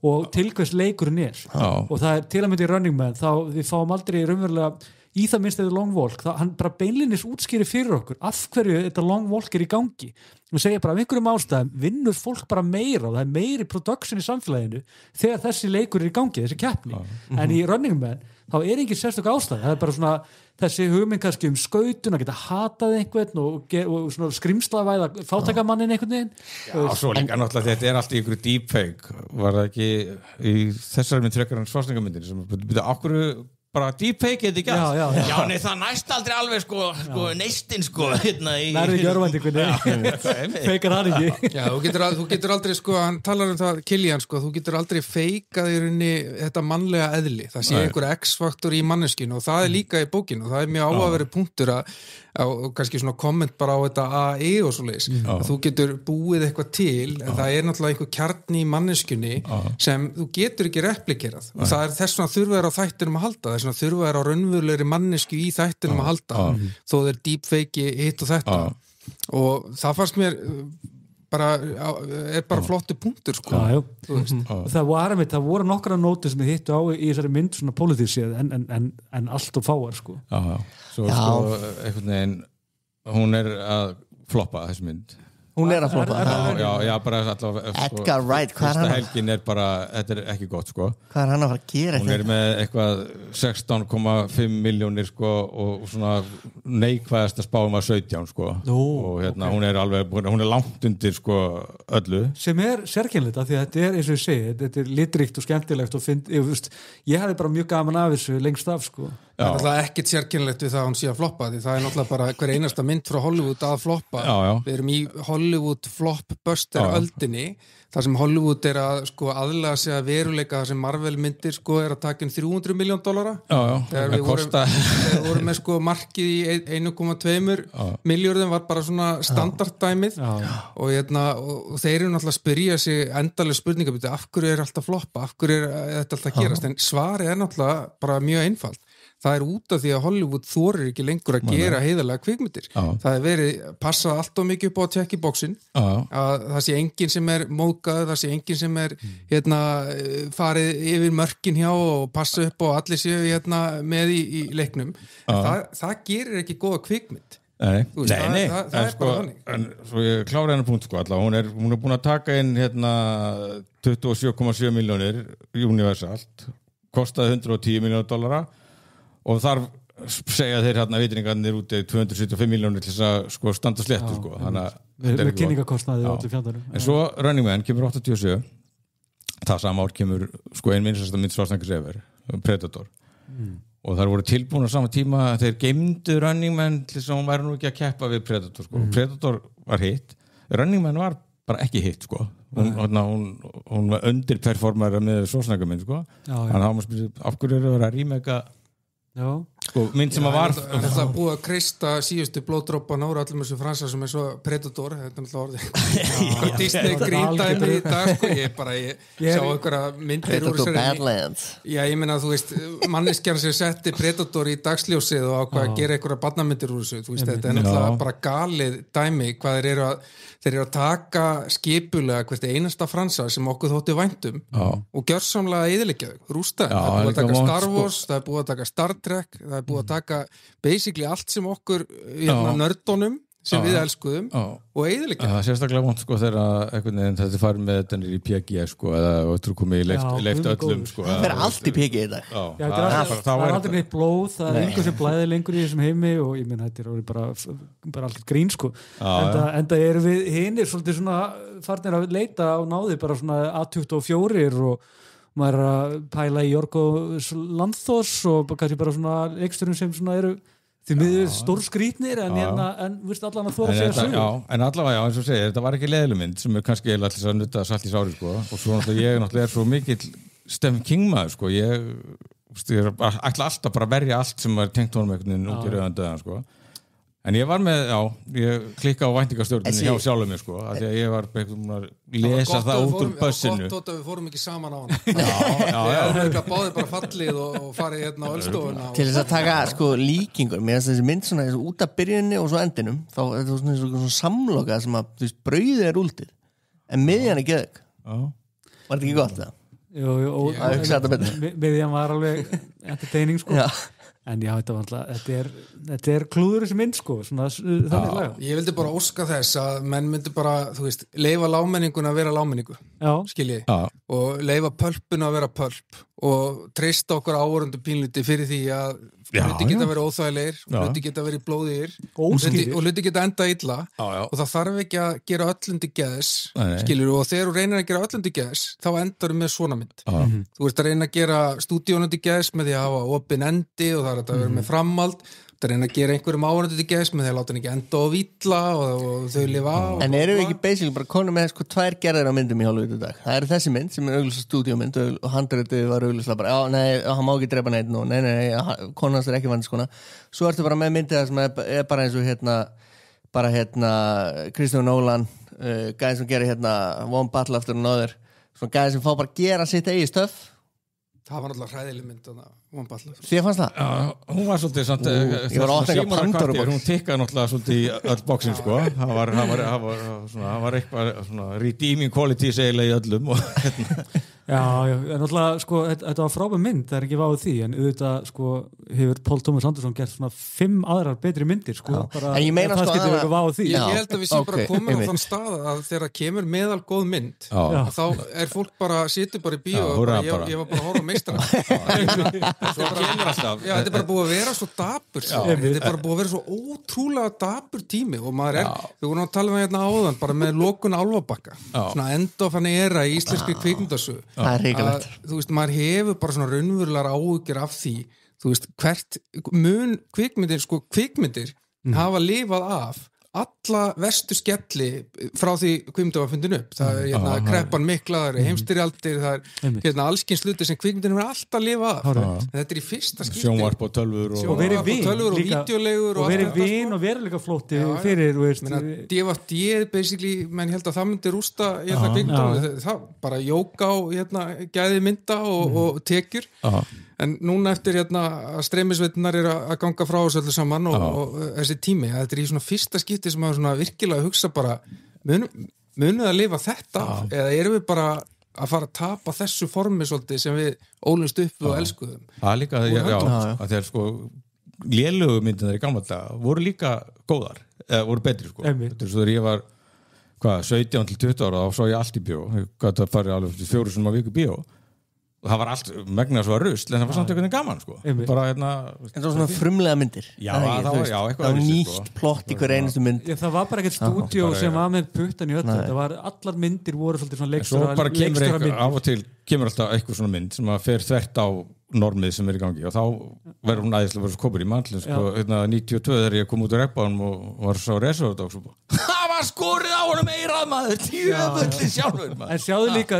og til hvers leikurinn og það til að mynda í Running Man þá við fáum aldrei raunverulega í það minnst eða Long Walk, hann bara beinlinis útskýri fyrir okkur af hverju þetta Long Walk í gangi og segja bara af einhverjum ástæðum vinnur fólk bara meira og það meiri production í samfélaginu þegar þessi leikur í gangi, þessi keppni en í Running Man þá engin sérstök ástæð, það bara svona þessi hugmynd kannski skautun að geta hatað einhvern og svona skrimslavæða fátækamannin einhvern veginn Já, svo líka náttúrulega þetta allt í einhverju deepfake var það ekki í þessari mynd frekar en Schwarzenegger-myndin sem byrja okkur bara deepfake ekki Já, nei það næst aldrei alveg sko neistinn sko nærði ekki örvæntingunni feikar hann ekki Já, þú getur aldrei sko, hann talar það Killian sko, þú getur aldrei feikað í rauninni þetta mannlega eðli, það sé einhver X-faktor í manneskinu og það líka í bókinu og það mjög áhugaverður punktur og kannski svona komment bara á þetta AI og svoleiðis, þú getur búið eitthvað til, en það náttúrulega einhver kjarni í manneskunni sem þú getur ekki replikerað og það þess vegna þurfa á þættinum að halda, þess vegna þurfa á raunverulegri mannesku í þættinum að halda þó þeir deepfake hitt og þetta og það fannst mér bara flottu punktur sko. Það voru nokkra nótur sem þið hittu á í þessari mynd svona pólitísið en allt og fáar sko. Svo sko einhvern veginn hún að floppa þessi mynd Hún að floppa Já, bara allavega Edgar Wright, fyrsta helgin bara, þetta ekki gott sko Hvað hann að fara að gera Hún með eitthvað 16,5 milljónir sko og svona neikvæðasta spáum að 17 sko og hún hún langt undir sko öllu sem sérkennilegt af því að þetta eins og ég segi þetta litríkt og skemmtilegt og ég hafði bara mjög gaman af þessu lengst af sko Það er náttúrulega ekkert sérkennilegt við það að hún sé að floppa því það náttúrulega bara hver einasta mynd frá Hollywood að floppa Við erum í Hollywood flopbuster öldinni þar sem Hollywood að sko aðlaga sig að veruleika þar sem Marvel myndir sko að taka inn $300 million þegar við vorum með sko markið í 1,2 milljörðum var bara svona standarddæmið og þeir eru náttúrulega að spyrja sig endalega spurningar af hverju alltaf floppa, af hverju þetta alltaf gerast en svarið náttúrulega bara mjög einfalt Það út af því að Hollywood þorir ekki lengur að gera heiðarlega kvikmyndir. Það verið passað allt of mikið upp á check-in-boxin að það sé enginn sem móðgað, það sé enginn sem farið yfir mörkin hjá og passa upp og allir séu með í leiknum. Það gerir ekki góða kvikmynd. Nei, það sko, en svo ég klára hennar punkt sko allavega, hún búin að taka inn 27,7 milljónir Universalt, kostaði $110 milljónir og þar segja þeir vitringarnir úti 275 milljónir til þess að sko standa sléttu sko, þannig með kynningakostnaði og allir fjandarum. En svo Running Man kemur 87, það sama ár kemur sko ein minnsasta mynd Schwarzeneggers ever, Predator. Og þar voru tilbúin á sama tíma að þeir geymdu Running Man til þess að hún væri nú ekki að keppa við Predator sko. Predator var hitt, Running Man var bara ekki hitt sko. Hún var undirperformara með Schwarzenegger mynd sko. Þannig að það má spyrja af hverju eru að vera að remeka sko, mynd sem að var þetta búið að kreista síðustu blóðdrópa nára allir með þessu fransar sem svo Predator þetta náttúrulega Disney gríndæmi í dag sko, ég sá einhverja myndir Predator Badlands ég meina þú veist manneskjan sem setti Predator í dagsljósið og ákvað að gera einhverja barnamyndir úr þessu veist, þetta náttúrulega bara galið dæmi hvað þeir eru að taka skipulega hvert einasta fransar sem okkur þótti væntum og gjörsamlega eyðileggja þau, rústa það er búið að taka Star Wars, það er búið að taka Star Trek það er búið að taka basically allt sem okkur nördunum sem við elskuðum og eyðileggja það er sérstaklega vont sko þegar þetta farið með þetta í PG sko eða þú komið í leift öllum sko það er allt í PG í dag það er aldrei neitt blóð, það er einhver sem blæði lengur í þessum heimi og ég menn þetta er bara allt grín sko enda erum við hinir svolítið svona farnir að leita og náði bara svona A24 og maður að pæla í Jorgos Lanthos og kannski bara svona leiksturum sem svona eru Þið miður stór skrýtnir en viðst allan að þóra að segja sögur. Já, en allavega, eins og segir, þetta var ekki leiðileg mynd sem kannski allir að nutta salt í sári, sko. Og svo ég náttúrulega svo mikill Stephen King maður, sko. Ég ætla alltaf bara að verja allt sem er tengt honum einhvern veginn út í rauðan döðan, sko. En ég var með, ég klikka á væntingastjórninni hjá sjálfum mér, sko, af því að ég var að lesa það út úr bussinu. Það var gott að við fórum ekki saman á hana. Já. Báðir bara fallið og farið hérna á Ölstofuna. Til þess að taka, sko, líkingur, mér finnst þessi mynd svona út af byrjunni og svo endinum, þá er þetta svona samlokað sem að, þú veist, brauðið er úldið, en miðjan er geðug. Var þetta ekki gott það? Jú, miðjan var alveg entertaining, sko. Já. En já, þetta er klúður þessi mynd, sko, svona þannig laga. Ég vildi bara óska þess að menn myndi bara, þú veist, leyfa lágmenninguna að vera lágmenningu, skiljið, og leyfa pölpuna að vera pölp og treysta okkur áhorfendur pínluti fyrir því að hluti geta verið óþægilegir, hluti geta verið blóðigir og hluti geta enda illa og það þarf ekki að gera öllundi geðs, skiljið, og þegar þú reynir að gera öllundi geðs, þá endar með svona mynd. Þú veist að reyna að gera stúdíónundi geðs með því að hafa opin endi og það er að vera með framhald, það er að reyna að gera einhverjum áhorfendur geðs með því að láta hann ekki enda og villa og þau lifa á. En erum við ekki basically bara konum með sko 2 gerðir á myndum í Hollywood í dag? Það er þessi mynd sem er augljósa stúdíómynd og handritið var augljóslega bara, hann má ekki drepa neitt nú, nei, konan hans er ekki vandiskona. Svo ertu bara með myndið sem er bara eins og Christopher Nolan, gæði sem gerir One Battle After Another, svona gæði sem fá bara gera sitt eigi stöf. Það var náttúrulega hræðileg mynd One Battle. Þér fannst það? Já, hún var svolítið samt, ég var átt eitthvað Pandora-box. Hún tikkaði náttúrulega svolítið í öll bóksin, sko. Það var eitthvað svona redeeming qualities eiginlega í öllum og Já, en náttúrulega, sko, þetta var frábær mynd, það er ekki váð því, en auðvitað, sko, hefur Paul Thomas Anderson gert svona 5 aðrar betri myndir, sko, bara en ég meina, það skilur ekki váð því. Ég held að við séum bara komin á þann stað að þegar það kemur meðal góð mynd, þá er fólk bara, situr bara í bíó og ég var bara að horfa á meistara. Svo kemur alltaf. Já, þetta er bara búið að vera svo dapur, þetta er bara búið að vera svo ótrúlega dapur tími og maður við vorum að tala hérna áðan, bara með lokun Álfabakka, svona endofan era í íslenskri kvikmyndasögu. Það er hrikalegt. Þú veist, maður hefur bara svona raunverulegar áhyggjur af því, þú veist, hvert kvikmyndir hafa lifað af alla verstu skelli frá því kvikmyndir var fundin upp. Það er kreppan mikla, það er heimstyrjaldir, það er allskins hluti sem kvikmyndir hefur alltaf lifað af. Þetta er í fyrsta skipti. Sjónvarp og tölvur og verið vin og vídeolegur og verið vin og veruleika flótti fyrir, þú veist. DVD, basically, menn held að það myndi rústa kvikmyndir. Það bara jóka á gæði mynda og tekjur. En núna eftir að streymisveitinar eru að ganga frá þessu öllu saman og þessi tími, þetta er í svona fyrsta skipti sem maður svona virkilega hugsa bara munum að lifa þetta af, eða erum við bara að fara að tapa þessu formi svolítið sem við ólumst upp og elskuðum. Það er líka, að þegar sko lélögu myndirnar í gamla daga voru líka góðar, eða voru betri, sko. Þetta er svo þegar ég var 17 til 20 ára, þá sá ég allt í bíó, ég gæti að fara alveg 4 sinum að viku bíó. Og það var allt megnar svo að rusl, en það var samt einhvern veginn gaman, sko. Bara en það var svona frumlega myndir. Já, það var eitthvað nýtt plott í hver einustu mynd. Það var bara ekkert stúdíó sem var með puttan í öllu. Það var, allar myndir voru svolítið svona leikstjóra myndir. Svo bara kemur af og til kemur alltaf eitthvað svona mynd sem að fer þvert á normið sem er í gangi og þá verður hún æðislega verið svo kópur í mann, sko, 92 þegar ég kom út úr regnbánum og var svo Reservoir Dogs það var skorið á honum eirað maður, tíðaböldi sjálfur maður. En sjáðu líka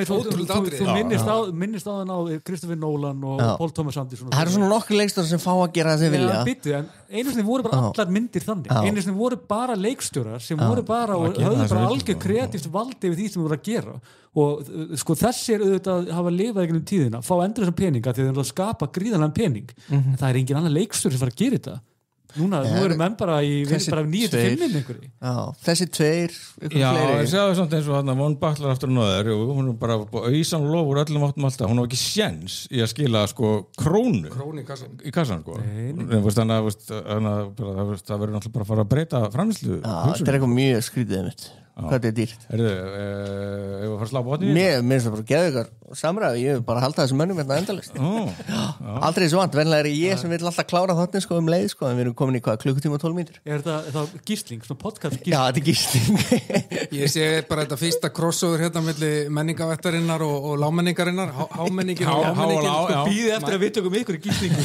þú minnist á þann á Christopher Nolan og Paul Thomas Anderson. Það eru svona nokkur leikstjórar sem fá að gera það sem vilja. Býttu, en einu sinni voru bara allar myndir þannig. Einu sinni voru bara leikstjórar sem voru bara og höfðu bara algjör kreatíft valdi við því sem voru að gera og sko þessir auðvitað hafa lifað einhvern tíðina, fá endur þessum peninga því þeir skapa gríðanlega pening en það er engin annar leikstjóri sem fara að gera þetta. Nú eru menn bara í 9-5 einhverju. Þessi tveir Já, ég segði samt eins og One Battle After Another hún er bara auðsan lofur öllum áttum alltaf, hún á ekki séns í að skila sko krónu í kassan sko. Þannig að það verður náttúrulega bara að fara að breyta framleiðslu. Þetta er eitthvað mjög skrítið einmitt. hvað þetta dýrt Ég var að fara að slá botni Mér finnst það bara geðu ykkur samræði ég vil bara halda þessum mönnum hérna endalist Aldrei svo vant, venlega ég sem vil alltaf klára þarna sko leið sko en við erum komin í hvað, klukkutíma og 12 mínútur það gísling, svona podcast gísling? Já, þetta er gísling Ég sé bara þetta fyrsta crossover hérna milli menningavættarinnar og lámenningarinnar hámenningin og lámenningin Býði eftir að við tökum ykkur í gíslingu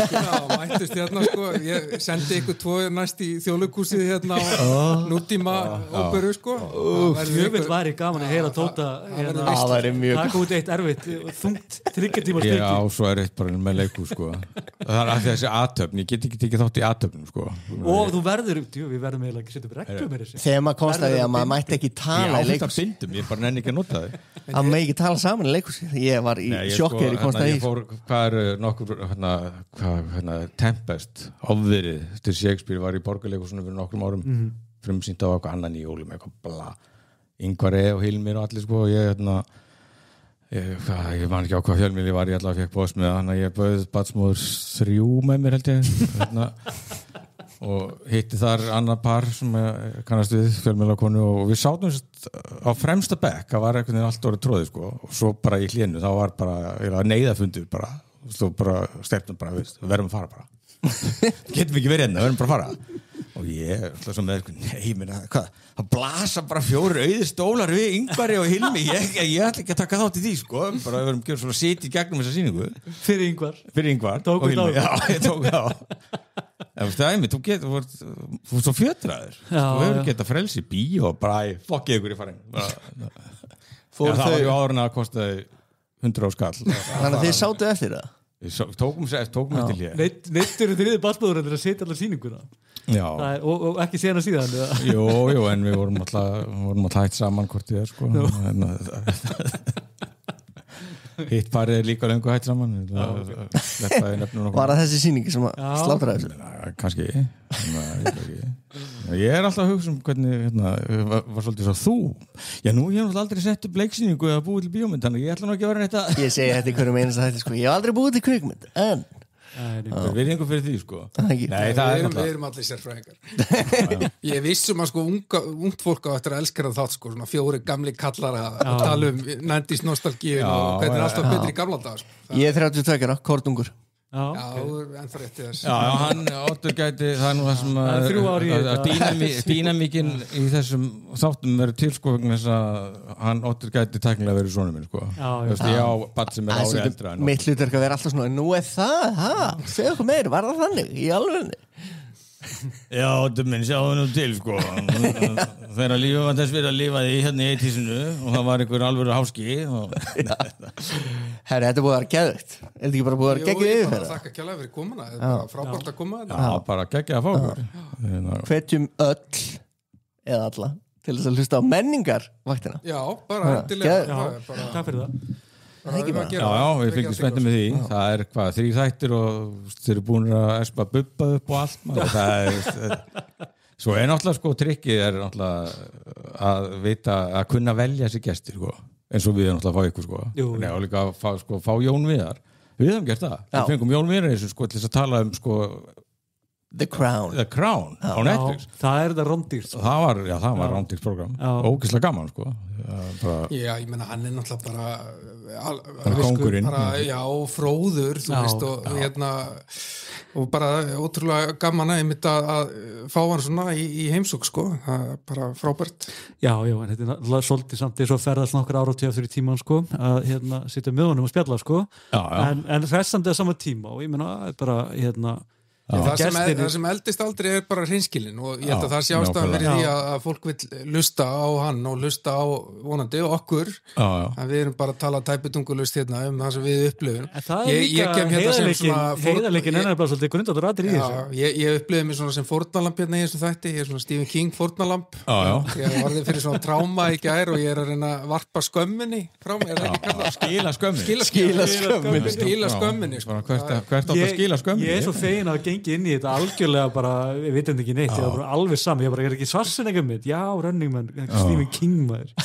mættist hérna sko ég sendi ykkur 2 næst í þjóðleikúsið hérna á nútíma óperu sko Jöfnveld væri gaman að heyra Tóta Það væri mjög taka út eitt erfitt þungt 3 tíma stykki Já, svo er eitt bara með leikhús sko Það er alltaf þessi aðtöfn, ég get ekki tekið þátt í aðtöfnum sko Og þú verður, við verðum eiginlega ekki setja upp reglum með þessu Þegar maður komst að því að maður mætti ekki tala í leikhús Ég bara nenni ekki að nota þau Það maður ekki tala saman í leikhús Ég var í sjokki þegar ég komst að því Hvað er nokkur Tempest, ofðirið til Shakespeare var í Borgarleikhúsinu fyrir nokkrum árum frumsýnt á eitthvað annan í jólum eitthvað bla Ingvar og Hilmir og allir sko ég man ekki á hvað fjölmiðli var ég allavega fekk bóðs með hann að ég bauð Batsmóður 3 með mér held ég og hitti þar annað par sem kannast við fjölmiðlakonu og við sátum á fremsta bekk það var eitthvað allt orðið tróðið sko og svo bara í hlénu þá var bara neyðafundur bara stefnum bara við verðum að fara bara getum ekki verið hérna, við verðum bara að fara og ég ætla svo með hvað, það blasa bara 4 auðir stólar við Ingvari og Hilmi ég ætla ekki að taka þátt í því sko bara við verðum svona sitt í gegnum þessa sýningu fyrir Ingvar og Hilmi já, ég tók það þú er svo fjötraður þú hefur getað frelsi bíó og bara fokkið ykkur í farin það var ju áður en að kostaði 100 skall Þannig að þið sátu eftir það Við tókum eftir hér Neittur þriði Batsmóður að setja allar sýninguna og ekki sena síðan Jú, en við vorum alltaf hægt saman hvort ég sko hitt parið líka lengur hægt saman Var það þessi sýningi sem slátra þessu? Kannski ég er alltaf að hugsa hvernig var svolítið svo þú nú ég hef aldrei sett upp leiksýningu eða búið til bíómynd þannig ég ætla nú ekki að vera neitt Ég segi þetta í hverjum einasta hætti sko ég hef aldrei búið til kvikmynd en við erum einhver fyrir því sko við erum allir sérfræðingar ég vissum að sko ungt fólk á eftir að elskara þátt sko svona 4 gamli kallar að tala 90s nostalgíu og hvernig alltaf betri í gamla dag sko. Ég er 32 ára, kortungur ennþá rétti þess hann Oddur gæti það er nú það sem að dýnamíkin í þessum þáttum verður til sko vegna þess að hann Oddur gæti tæknilega verið sonur minn sko ég á badd sem er ári eldra mitt hlutverk að vera alltaf svona nú er það, segja okkur meir, var það þannig í alvegni Já, Oddur minn, sjáðu nú til sko þegar lífið var þess verið að lifa því hérna í eittísinu og það var einhver alvöru háski Herri, þetta er búið að vera geðveikt er þetta ekki bara búið að vera geggjuð yfir það? Þakka kjærlega fyrir komuna, þetta er bara frábært að koma bara geggja að fá okkur Hvetjum öll eða alla til þess að hlusta á menningarvaktina Já, bara endilega Takk fyrir það við fylgjum spenntum með því það er 3 þættir og þeir eru búin að espa bubba upp og allt svo er náttúrulega sko trikkið er náttúrulega að vita að kunna velja þessi gestir sko eins og við erum náttúrulega að fá ykkur sko og líka að fá Jón Viðar við hefum gert það, við fengum Jón Viðar eins og sko til þess að tala sko The Crown á Netflix það er þetta rándýrt sko. það var rándýrt program ógeðslega gaman sko Já, ég meina hann er náttúrulega bara kóngurinn fróður þú veist og bara ótrúlega gaman að fá hann svona í heimsók sko, það er bara frábært Já, en þetta er náttúrulega svolítið samt eins og ferðast nokkur áratugir fyrir tíman sko að sitja með honum og spjalla sko en hressandi að sama tíma og ég meina bara það sem eldist aldrei er bara hreinskilin og ég held að það sé ástæðan verið því að fólk vil lusta á hann og lusta á vonandi okkur að við erum bara að tala tæpitungulust hérna það sem við upplifum það er líka heiðarleikin er bara svolítið grundvallar aðrir í þessu ég upplifði mig svona sem fórnalamp hérna í þessu þætti ég er svona Stephen King fórnalamp ég varði fyrir svona tráma í gær og ég er að reyna að varpa skömminni frá mig skila skömminni ég er svo fegin að gengi inn í þetta algjörlega bara, við vitum ekki neitt ég var bara alveg saman, ég er ekki Schwarzenegger mitt Running Man, Stephen King maður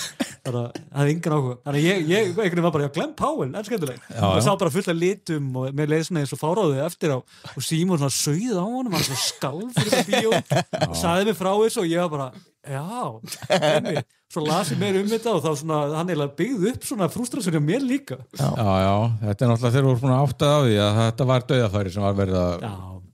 það er yngan áhuga þannig ég einhvern veginn var bara, Glenn Powell ennskendilegt, og sá bara fullt af litum og mér leiði svona eins og fáráðið eftir á og Símon svona sauð á honum, hann svona skalf fyrir það bíó og sagði mig frá þessu og ég var bara svo las ég meir þetta og þá svona, hann eiginlega byggði upp svona frústrasjón á mér líka. Já, þetta er náttúrulega þeir voru svona áttað á því að þetta var dauðafæri sem var verið að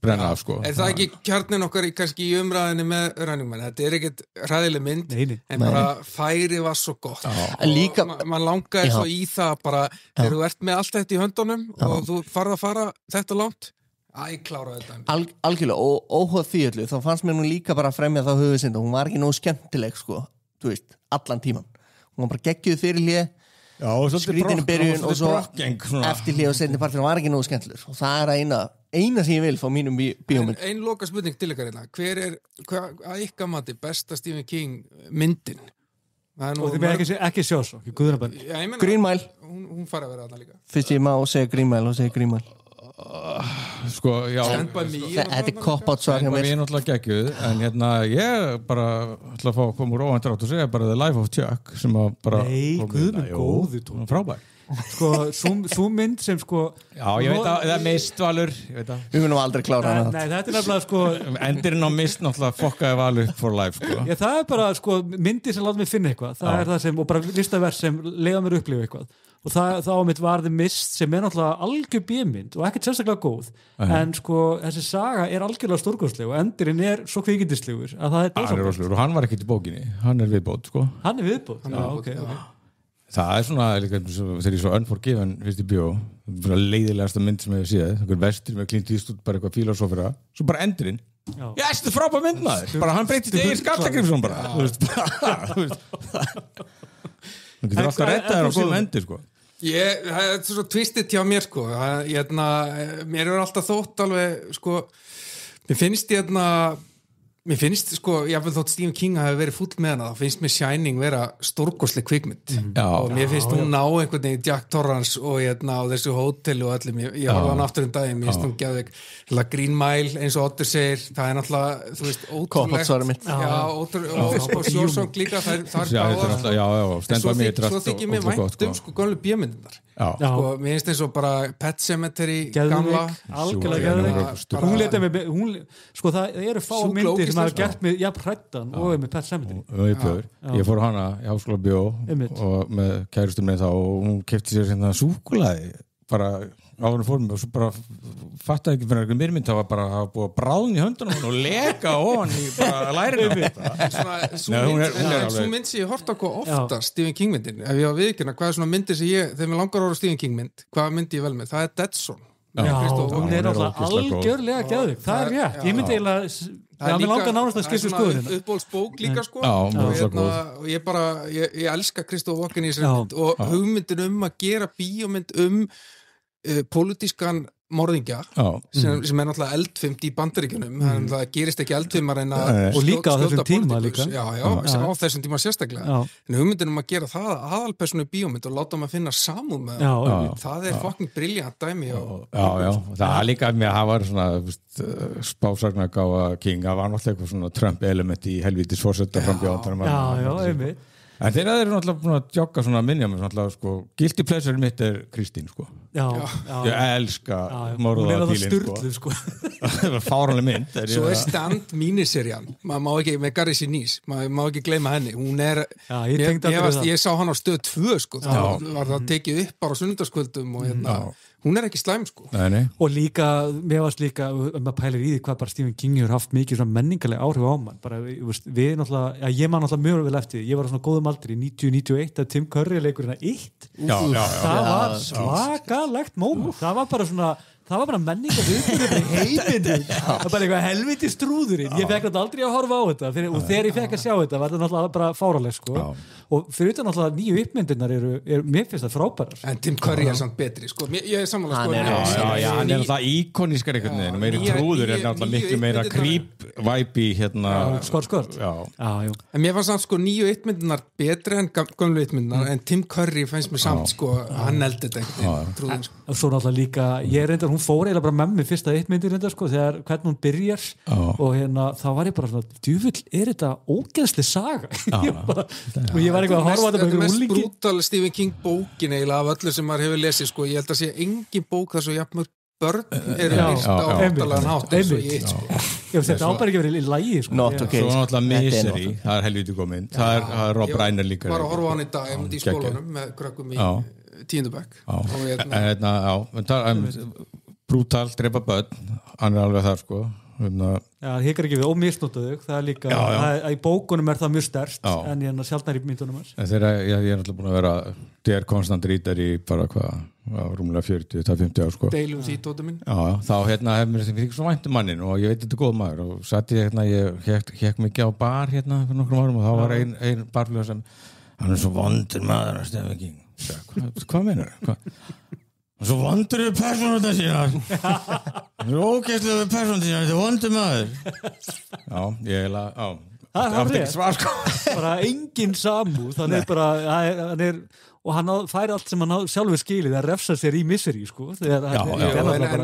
brenna af, sko. Er það ekki kjarnin okkar kannski í umræðinni með Running Man? Þetta er ekkert hræðileg mynd, en bara færi var svo gott. Líka, man langaði svo í það bara, þegar þú ert með allt þetta í höndunum og þú farð að fara þetta langt, klára þetta. Algjörlega, og óhóð því öllu, þá fannst mér nú líka bara að fremja þá höfuðsynda, hún var ekki nógu skemmtileg, sko, þú veist, allan tíman. Hún var bara geggjuð fyrir hlið, skrítinu byrjun og svo eftir hlið og seinni partur var ekki nógu skemmtilegur. Og það er eina sem ég vil fá mínum bíómynd. Ein loka spurning til ykkar hérna. Hver er að ykkar mati besta Stephen King myndin? Og þið með ekki sjá svo, ekki Guðnabann. Green Mile. Hún fara að vera þarna líka. Fyrst ég má segja Green Mile og segja Green Mile. Sko, já. Þetta er cop-out svar hjá mér. Ég er náttúrulega geggjuð, en ég bara ætla að fá að koma úr óvæntar átt og segja bara The Life of Chuck sem að bara... Nei, Guðmund góðu tók. Frábær. Sko, svo mynd sem sko... Já, ég veit að það er mistvalur, ég veit að... Við munum aldrei klára hana. Nei, þetta er nefnilega sko... Endirinn á mist náttúrulega fokkaði valur for life, sko. Já, það er bara sko myndir sem láta mig finna eitthvað. Það er það sem, og bara listavers sem leiða mér upplifa eitthvað. Og það á mitt var The Mist sem er náttúrulega algjör bíómynd og ekkert sérstaklega góð en sko þessi saga er algjörlega stórkostleg og endurinn er svo kvikindislegur að það er dásamlegt. Og hann var ekkert í bókinni, hann er viðbót, sko. Hann er viðbót? Já, ok. Það er svona, líka, þegar ég svo Unforgiven fyrst í bíó, leiðilegasta mynd sem ég hef séð, einhver vestur með Clint Eastwood, bara eitthvað fílósófera, svo bara endurinn. Já, þetta er frábær mynd, maður. Bara hann breytist í Skallagrímsson bara. Þú getur alltaf rettaðir á góðum endur, sko. Það er svo tvistið hjá mér, sko. Mér er alltaf þótt alveg, sko, mér finnst, sko, jáfnvel þótt Stephen King hafi verið fúll með hana, þá finnst mér Shining vera stórkostleg kvikmynd og mér finnst hún ná einhvern veginn Jack Torrance og á þessu hóteli og öllum, ég horfa hann aftur daginn, mér finnst hún geðveik, Green Mile eins og Oddur segir, það er náttúrulega, þú veist, ótrúlegt og Sjórsong líka, það er báðar svo þykir mér vænt sko gamlu bíómyndirnar sko, mér finnst eins og bara Pet Sematary gamla, algjörlega geðveik hún, sko það eru fá myndir sem hafa gert mig jafn hrættan og með Pet Sematary ég fór hana í Háskóla bíó og með kærustum með þá og hún keypti sér hérna súkkulaði bara áður en fórum og svo bara fattaði ekki fyrir einhverjum myrmynd það var bara að búa bráðn í höndunum og leka ofan í bara lærinu svo mynd sem ég horta okkur ofta Stephen King myndin, ef ég var viðkynna hvað er svona myndir sem þegar mér langar að horfa Stephen King mynd hvað myndi ég vel með, það er Dead Zone hún er náttúrulega algjörlega geðvig það er rétt, ég myndi eiginlega mér langar nánast að skipta skoðun uppbólsbók líka sko og ég bara, ég elska Christopher Walken í þessari mynd og hugmyndin að gera bíómynd pólitískan morðingja sem er náttúrulega eldfimt í Bandaríkjunum það gerist ekki eldfimar en að og líka á þessum tíma líka á þessum tíma sérstaklega en hugmyndin að gera það aðalpersonu bíómynd og láta maður finna samúð með það er fucking briljant dæmi það er líka með að hafa svona spásagna gáða King það var náttúrulega eitthvað svona Trump element í helvítis fórsetta frambjóðan en þeirra eru náttúrulega búin að jogga svona minnja með náttúrulega sko guilty pleasure mitt er Kristín sko ég elska morðapílin sko það var fáránleg mynd svo er Stand míniserjan maður má ekki með Gary Sinise maður má ekki gleyma henni hún er ég sá hann á stöð 2 sko þá var það tekið upp bara á sunnudagskvöldum og hún er ekki slæm sko og líka, mér varst líka maður pælir í því hvað bara Stephen King hefur haft mikið svona menningarlega áhrif á mann bara, við náttúrulega, ég man náttúrulega mjög vel eftir ég var á svona góðum aldri, 90-91 að Tim Curry leikur hérna It það var svakalegt moment, það var bara menningar viðbyrður í heiminn það var bara eitthvað helviti strúðurinn ég fekk aldrei að horfa á þetta og þegar ég fekk að sjá þetta var þetta náttúrulega bara fáraleg sko og fyrir utan náttúrulega nýju uppmyndirnar mér finnst það frábærar en Tim Curry er samt betri sko ég er sammála sko hann er náttúrulega íkonískar einhvern veginn meiri trúður er náttúrulega miklu meira creep-væpi hérna skort en mér fannst samt sko nýju uppmyndirnar betri en gömlu uppmyndirnar en Tim Curry fannst mér samt sko hann eldi þetta trúðin og svo náttúrulega líka ég reyndar hún fór eiginlega bara með mig fyrsta eittmyndir reyndar sko þegar hvernig hún byrjar og hérna þá var ég bara svona djúvill er þetta ógeðsleg saga og ég var eitthvað að horfa þetta mest brútal Stephen King bókin eiginlega af öllu sem maður hefur lesið sko ég held að sé engin bók þar svo jafnmörg börn eru lýst á óttalega hátt eins og ég sko. Þetta ábæri ekki verið í lagi sko. Svo náttúrulega Misery, það er helviti komin það er Rob Reiner líka Ég var að horfa á hann í dag, ég myndi í skólanum með krökkum í 10. bekk Brutal, drepa börn hann er alveg þar sko það hikar ekki við ómisnóta þau það er líka, í bókunum er það mjög sterkt en ég er sjaldnar í myndunum ég er náttúrulega búin að vera der konstant rítar í bara rúmlega 40-50 ár sko deilum því tóta minn þá hefur mér ekki svo væntum mannin og ég veit þetta er góð maður og satt ég ég hekk mikið á bar fyrir nokkrum árum og þá var ein barfluga sem hann er svo vondur maður hvað meinar það? Svo vondur við persónuna sína Svo ógeðslega við persónuna sína Þetta er vondur maður Það er rétt bara engin samúð þannig bara og hann fær allt sem hann sjálfur skilið að refsa sér í Misery sko en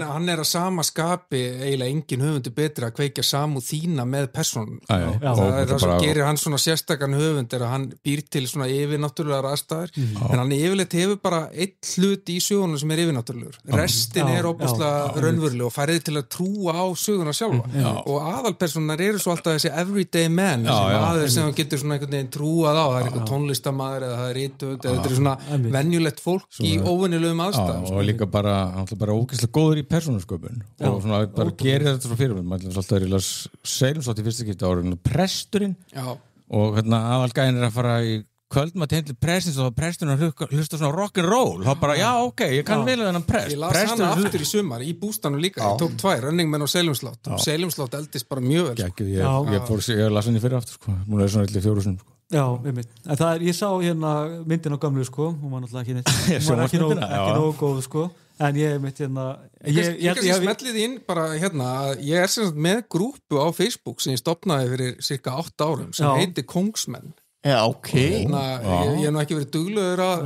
hann er að sama skapi eiginlega engin höfundur betri að kveikja samúð þína með persónum það er það sem gerir hann svona sérstakann höfund er að hann býr til svona yfirnáttúrulegar aðstæður en hann yfirleitt hefur bara eitt hlut í sögunum sem er yfirnáttúrulegur restin er óbúslega raunveruleg og færið til að trúa á söguna sjálfa og aðalpersonar eru svo alltaf þessi everyday man sem hann getur svona einhvern veginn trúað á það er einhvern tónlistarmaður eða það er rithöfund eða þetta er venjulegt fólk í óvenjulegum aðstæðum og líka bara ógeðslega góður í persónusköpun og svona bara gerir þetta svo fyrir maður alltaf er Seilumslátt í fyrsta skipti árið presturinn og aðalgæðin er að fara í kvöld maður tegn til prestins og presturinn að hlusta svona rock'n'roll þá bara ég kann vel þennan prest ég las hana aftur í sumar í bústanu líka ég tók 2 Running Men og Seilumslátt og Seilumslátt eldist bara mjög vel ég las henni fyrir aftur múið er svona 4 sinum Já, einmitt. En það ég sá hérna myndin á gamlu sko, hún var náttúrulega ekki nógu góð sko, en ég einmitt ég smellið inn bara að ég er sem sagt með grúpu á Facebook sem ég stofnaði fyrir cirka 8 árum sem heitir Kongsmenn okay. Ég hef nú ekki verið duglegur að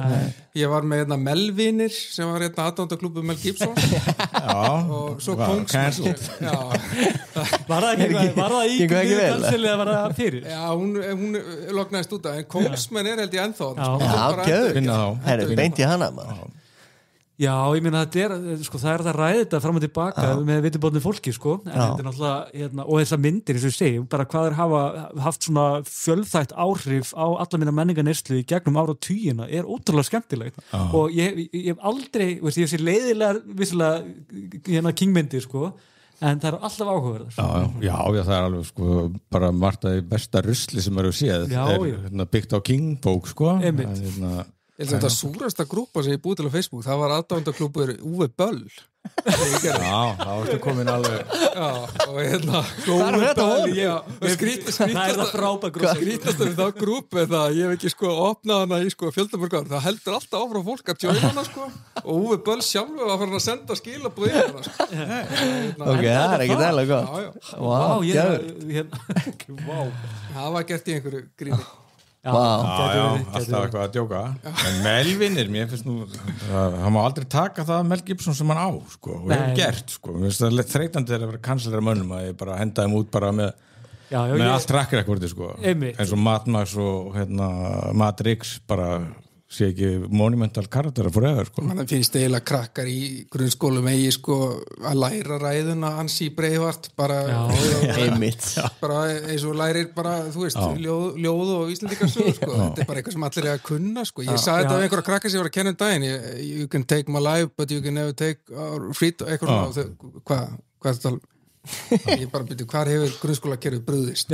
ég var með Melvinir sem var aðdándaklúbbu Mel Gibson og svo Kongsmenn Var það í kansilega var það fyrir? Já, hún loknaðist út af en Kongsmenn er held ég ennþá Herri, beint í hana maður Já, ég meina þetta sko, það að ræða þetta fram og tilbaka með vitubotni fólki sko, en þetta er náttúrulega og þessar myndir, eins og ég segi, bara hvað hafa haft svona fjölþætt áhrif á alla minna menningarneyslu í gegnum áratugina er ótrúlega skemmtilegt og ég hef aldrei, ég sé leiðilega vissilega kingmyndir sko en það eru alltaf áhugaverðar Já, það er alveg sko bara margt af besta rusli sem eru séð byggt á King-bók sko Þetta súrasta grúpa sem ég búið til á Facebook það var aðdándaklúbbur Uwe Böll það varstu komin alveg og skrítast um þá grúpu það ég hef ekki sko opnað hana í sko fjöldamörgar það heldur alltaf áfram fólk að tjóna hana sko og Uwe Böll sjálfur var farin að senda skilabúð í hana sko ok, það er ekki dæla gott það var gert í einhverju gríni alltaf eitthvað að djóka en Melvinir, mér finnst nú hann má aldrei taka það Mel Gibson sem hann á sko, og hefur gert sko mér finnst það þreytandi að vera kansleira mönnum að ég bara henda þeim út bara með allt trakkrekordi sko eins og Mad Max og Matrix bara sé ekki monumental karakter að fór eða sko mann finnst eiginlega krakkar í grunnskólum eigi sko að læra ræðuna Hansi Breivart bara bara eins og lærir bara þú veist ljóð og íslendingarsögur sko þetta er bara eitthvað sem allir er að kunna sko ég sagði þetta af einhverja krakkar sem ég var að kenna daginn you can take my life but you can never take our freedom eitthvað svona hvað þetta ég bara byrju, hvar hefur grunnskólakerfið brugðist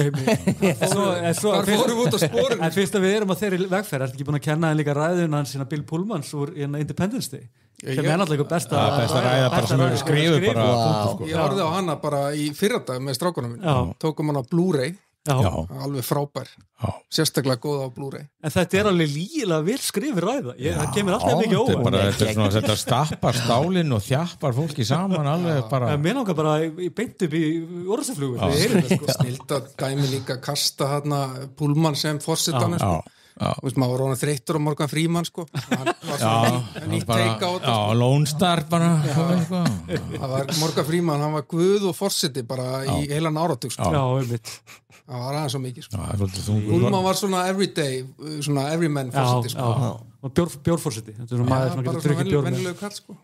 hvar fórum út á spórinu en fyrst að við erum á þeirri vegferð ertu ekki búin að kenna en líka ræðuna hans Bill Pullmans úr Independence Day sem er náttúrulega besta ræða bara sem hefur skrifið ég horfði á hana bara í fyrradag með strákunum minn tókum hana á Blu-ray alveg frábær sérstaklega góð á Blu-ray en þetta er alveg lígilega vel skrifið ræða það kemur alltaf mikið óvænt þetta stappar stálinn og þjappar fólki saman alveg bara mér langar bara beint upp í orðsaflugu snilt að dæmi líka kasta hérna Pullman sem forsetan maður var rónað þreyttur á Morgan Freeman sko hann var svona nýtt teika á þetta Lone Star bara það var Morgan Freeman, hann var guð og forseti bara í heilan áratug sko það var aðeins svo mikið sko Pullman var svona everyday svona everyman forseti sko og bjórforseti þetta er svona maður bara svona venjulegu kall sko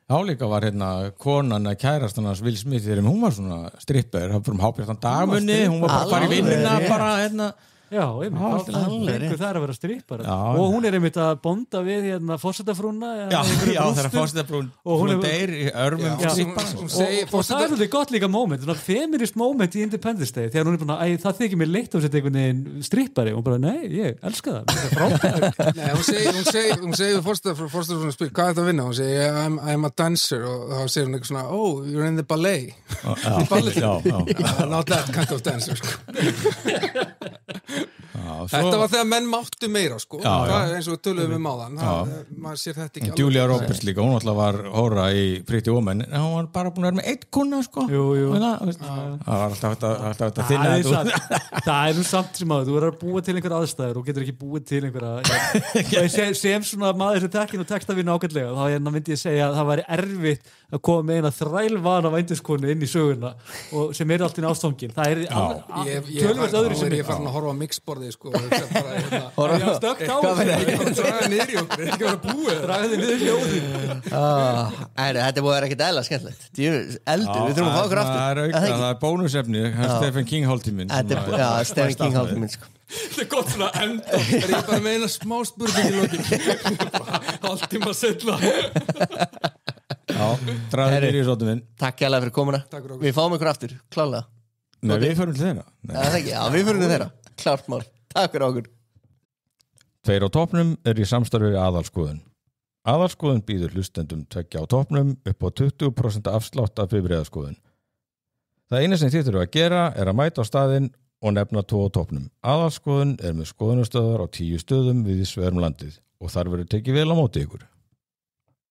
Þá líka var hérna konan að kærastan hans Will Smith þegar hún var svona stripper, hann fyrir hábjartan dagmunni, hún var bara að fara í vinnuna bara hérna. Já, einmitt, það er að vera strippar og hún einmitt að bonda við hérna fórsetafrúna Já, það fórsetafrún hún deyr í örmum strippar og það er þetta gott líka moment, svona feminist moment í Independence Day, þegar hún er búin að það þykir mér leitt á að setja einhvern veginn strippari og hún bara, nei, ég elska það Nei, hún segir fórsetafrúna spyr, hvað er þetta að vinna? Hún segir, I'm a dancer og þá segir hún eitthvað svona, oh, you're in the ballet í balletinu not that kind of dancer Þetta var þegar menn máttu meira sko. Það er eins og töluðum áðan maður sér þetta ekki Julia Roberts líka, hún alltaf var hóra í Pretty Woman en hún var bara búin að vera með 1 kuna sko. Það var alltaf að þinna Það er samt sem að þú verður að búa til einhver aðstæður og getur ekki búið til einhverja sem svona maður sem tekkin og tekst að vinna ágætlega þá myndi ég segja að það væri erfitt að koma með eina þrælvana vændiskonu inn í söguna og sem er alltaf ástofngin það er tölvöld öðru sem ég er farin að horfa á mixborði sko stökkt á draga niður í okkur, ekki vera búið draga þið niður hljóði Þetta búið að vera ekkert eðla skemmtilegt eldur, við þurfum að fá okkur aftur Það er bónusefni, Stephen King hálftíminn Stephen King hálftíminn sko Það er gott svona enda ég bara með eina smá spurning í lokin hálftíma setla Draðið niður í sótum minn Takk hérlega fyrir komuna Við fáum ykkur aftur, klálega Nei, við förum til þeirra Já, við förum til þeirra, klárt mál Takk fyrir okkur 2 á toppnum í samstarfi við Aðalskoðun Aðalskoðun býður hlustendum 2 á toppnum upp á 20% afslátt af bifreiðaskoðun Það eina sem þið þurfa að gera er að mæta á staðinn og nefna 2 á toppnum Aðalskoðun er með skoðunastöðar á 10 stöðum við sverum landið og þar verður tekið vel á móti ykkur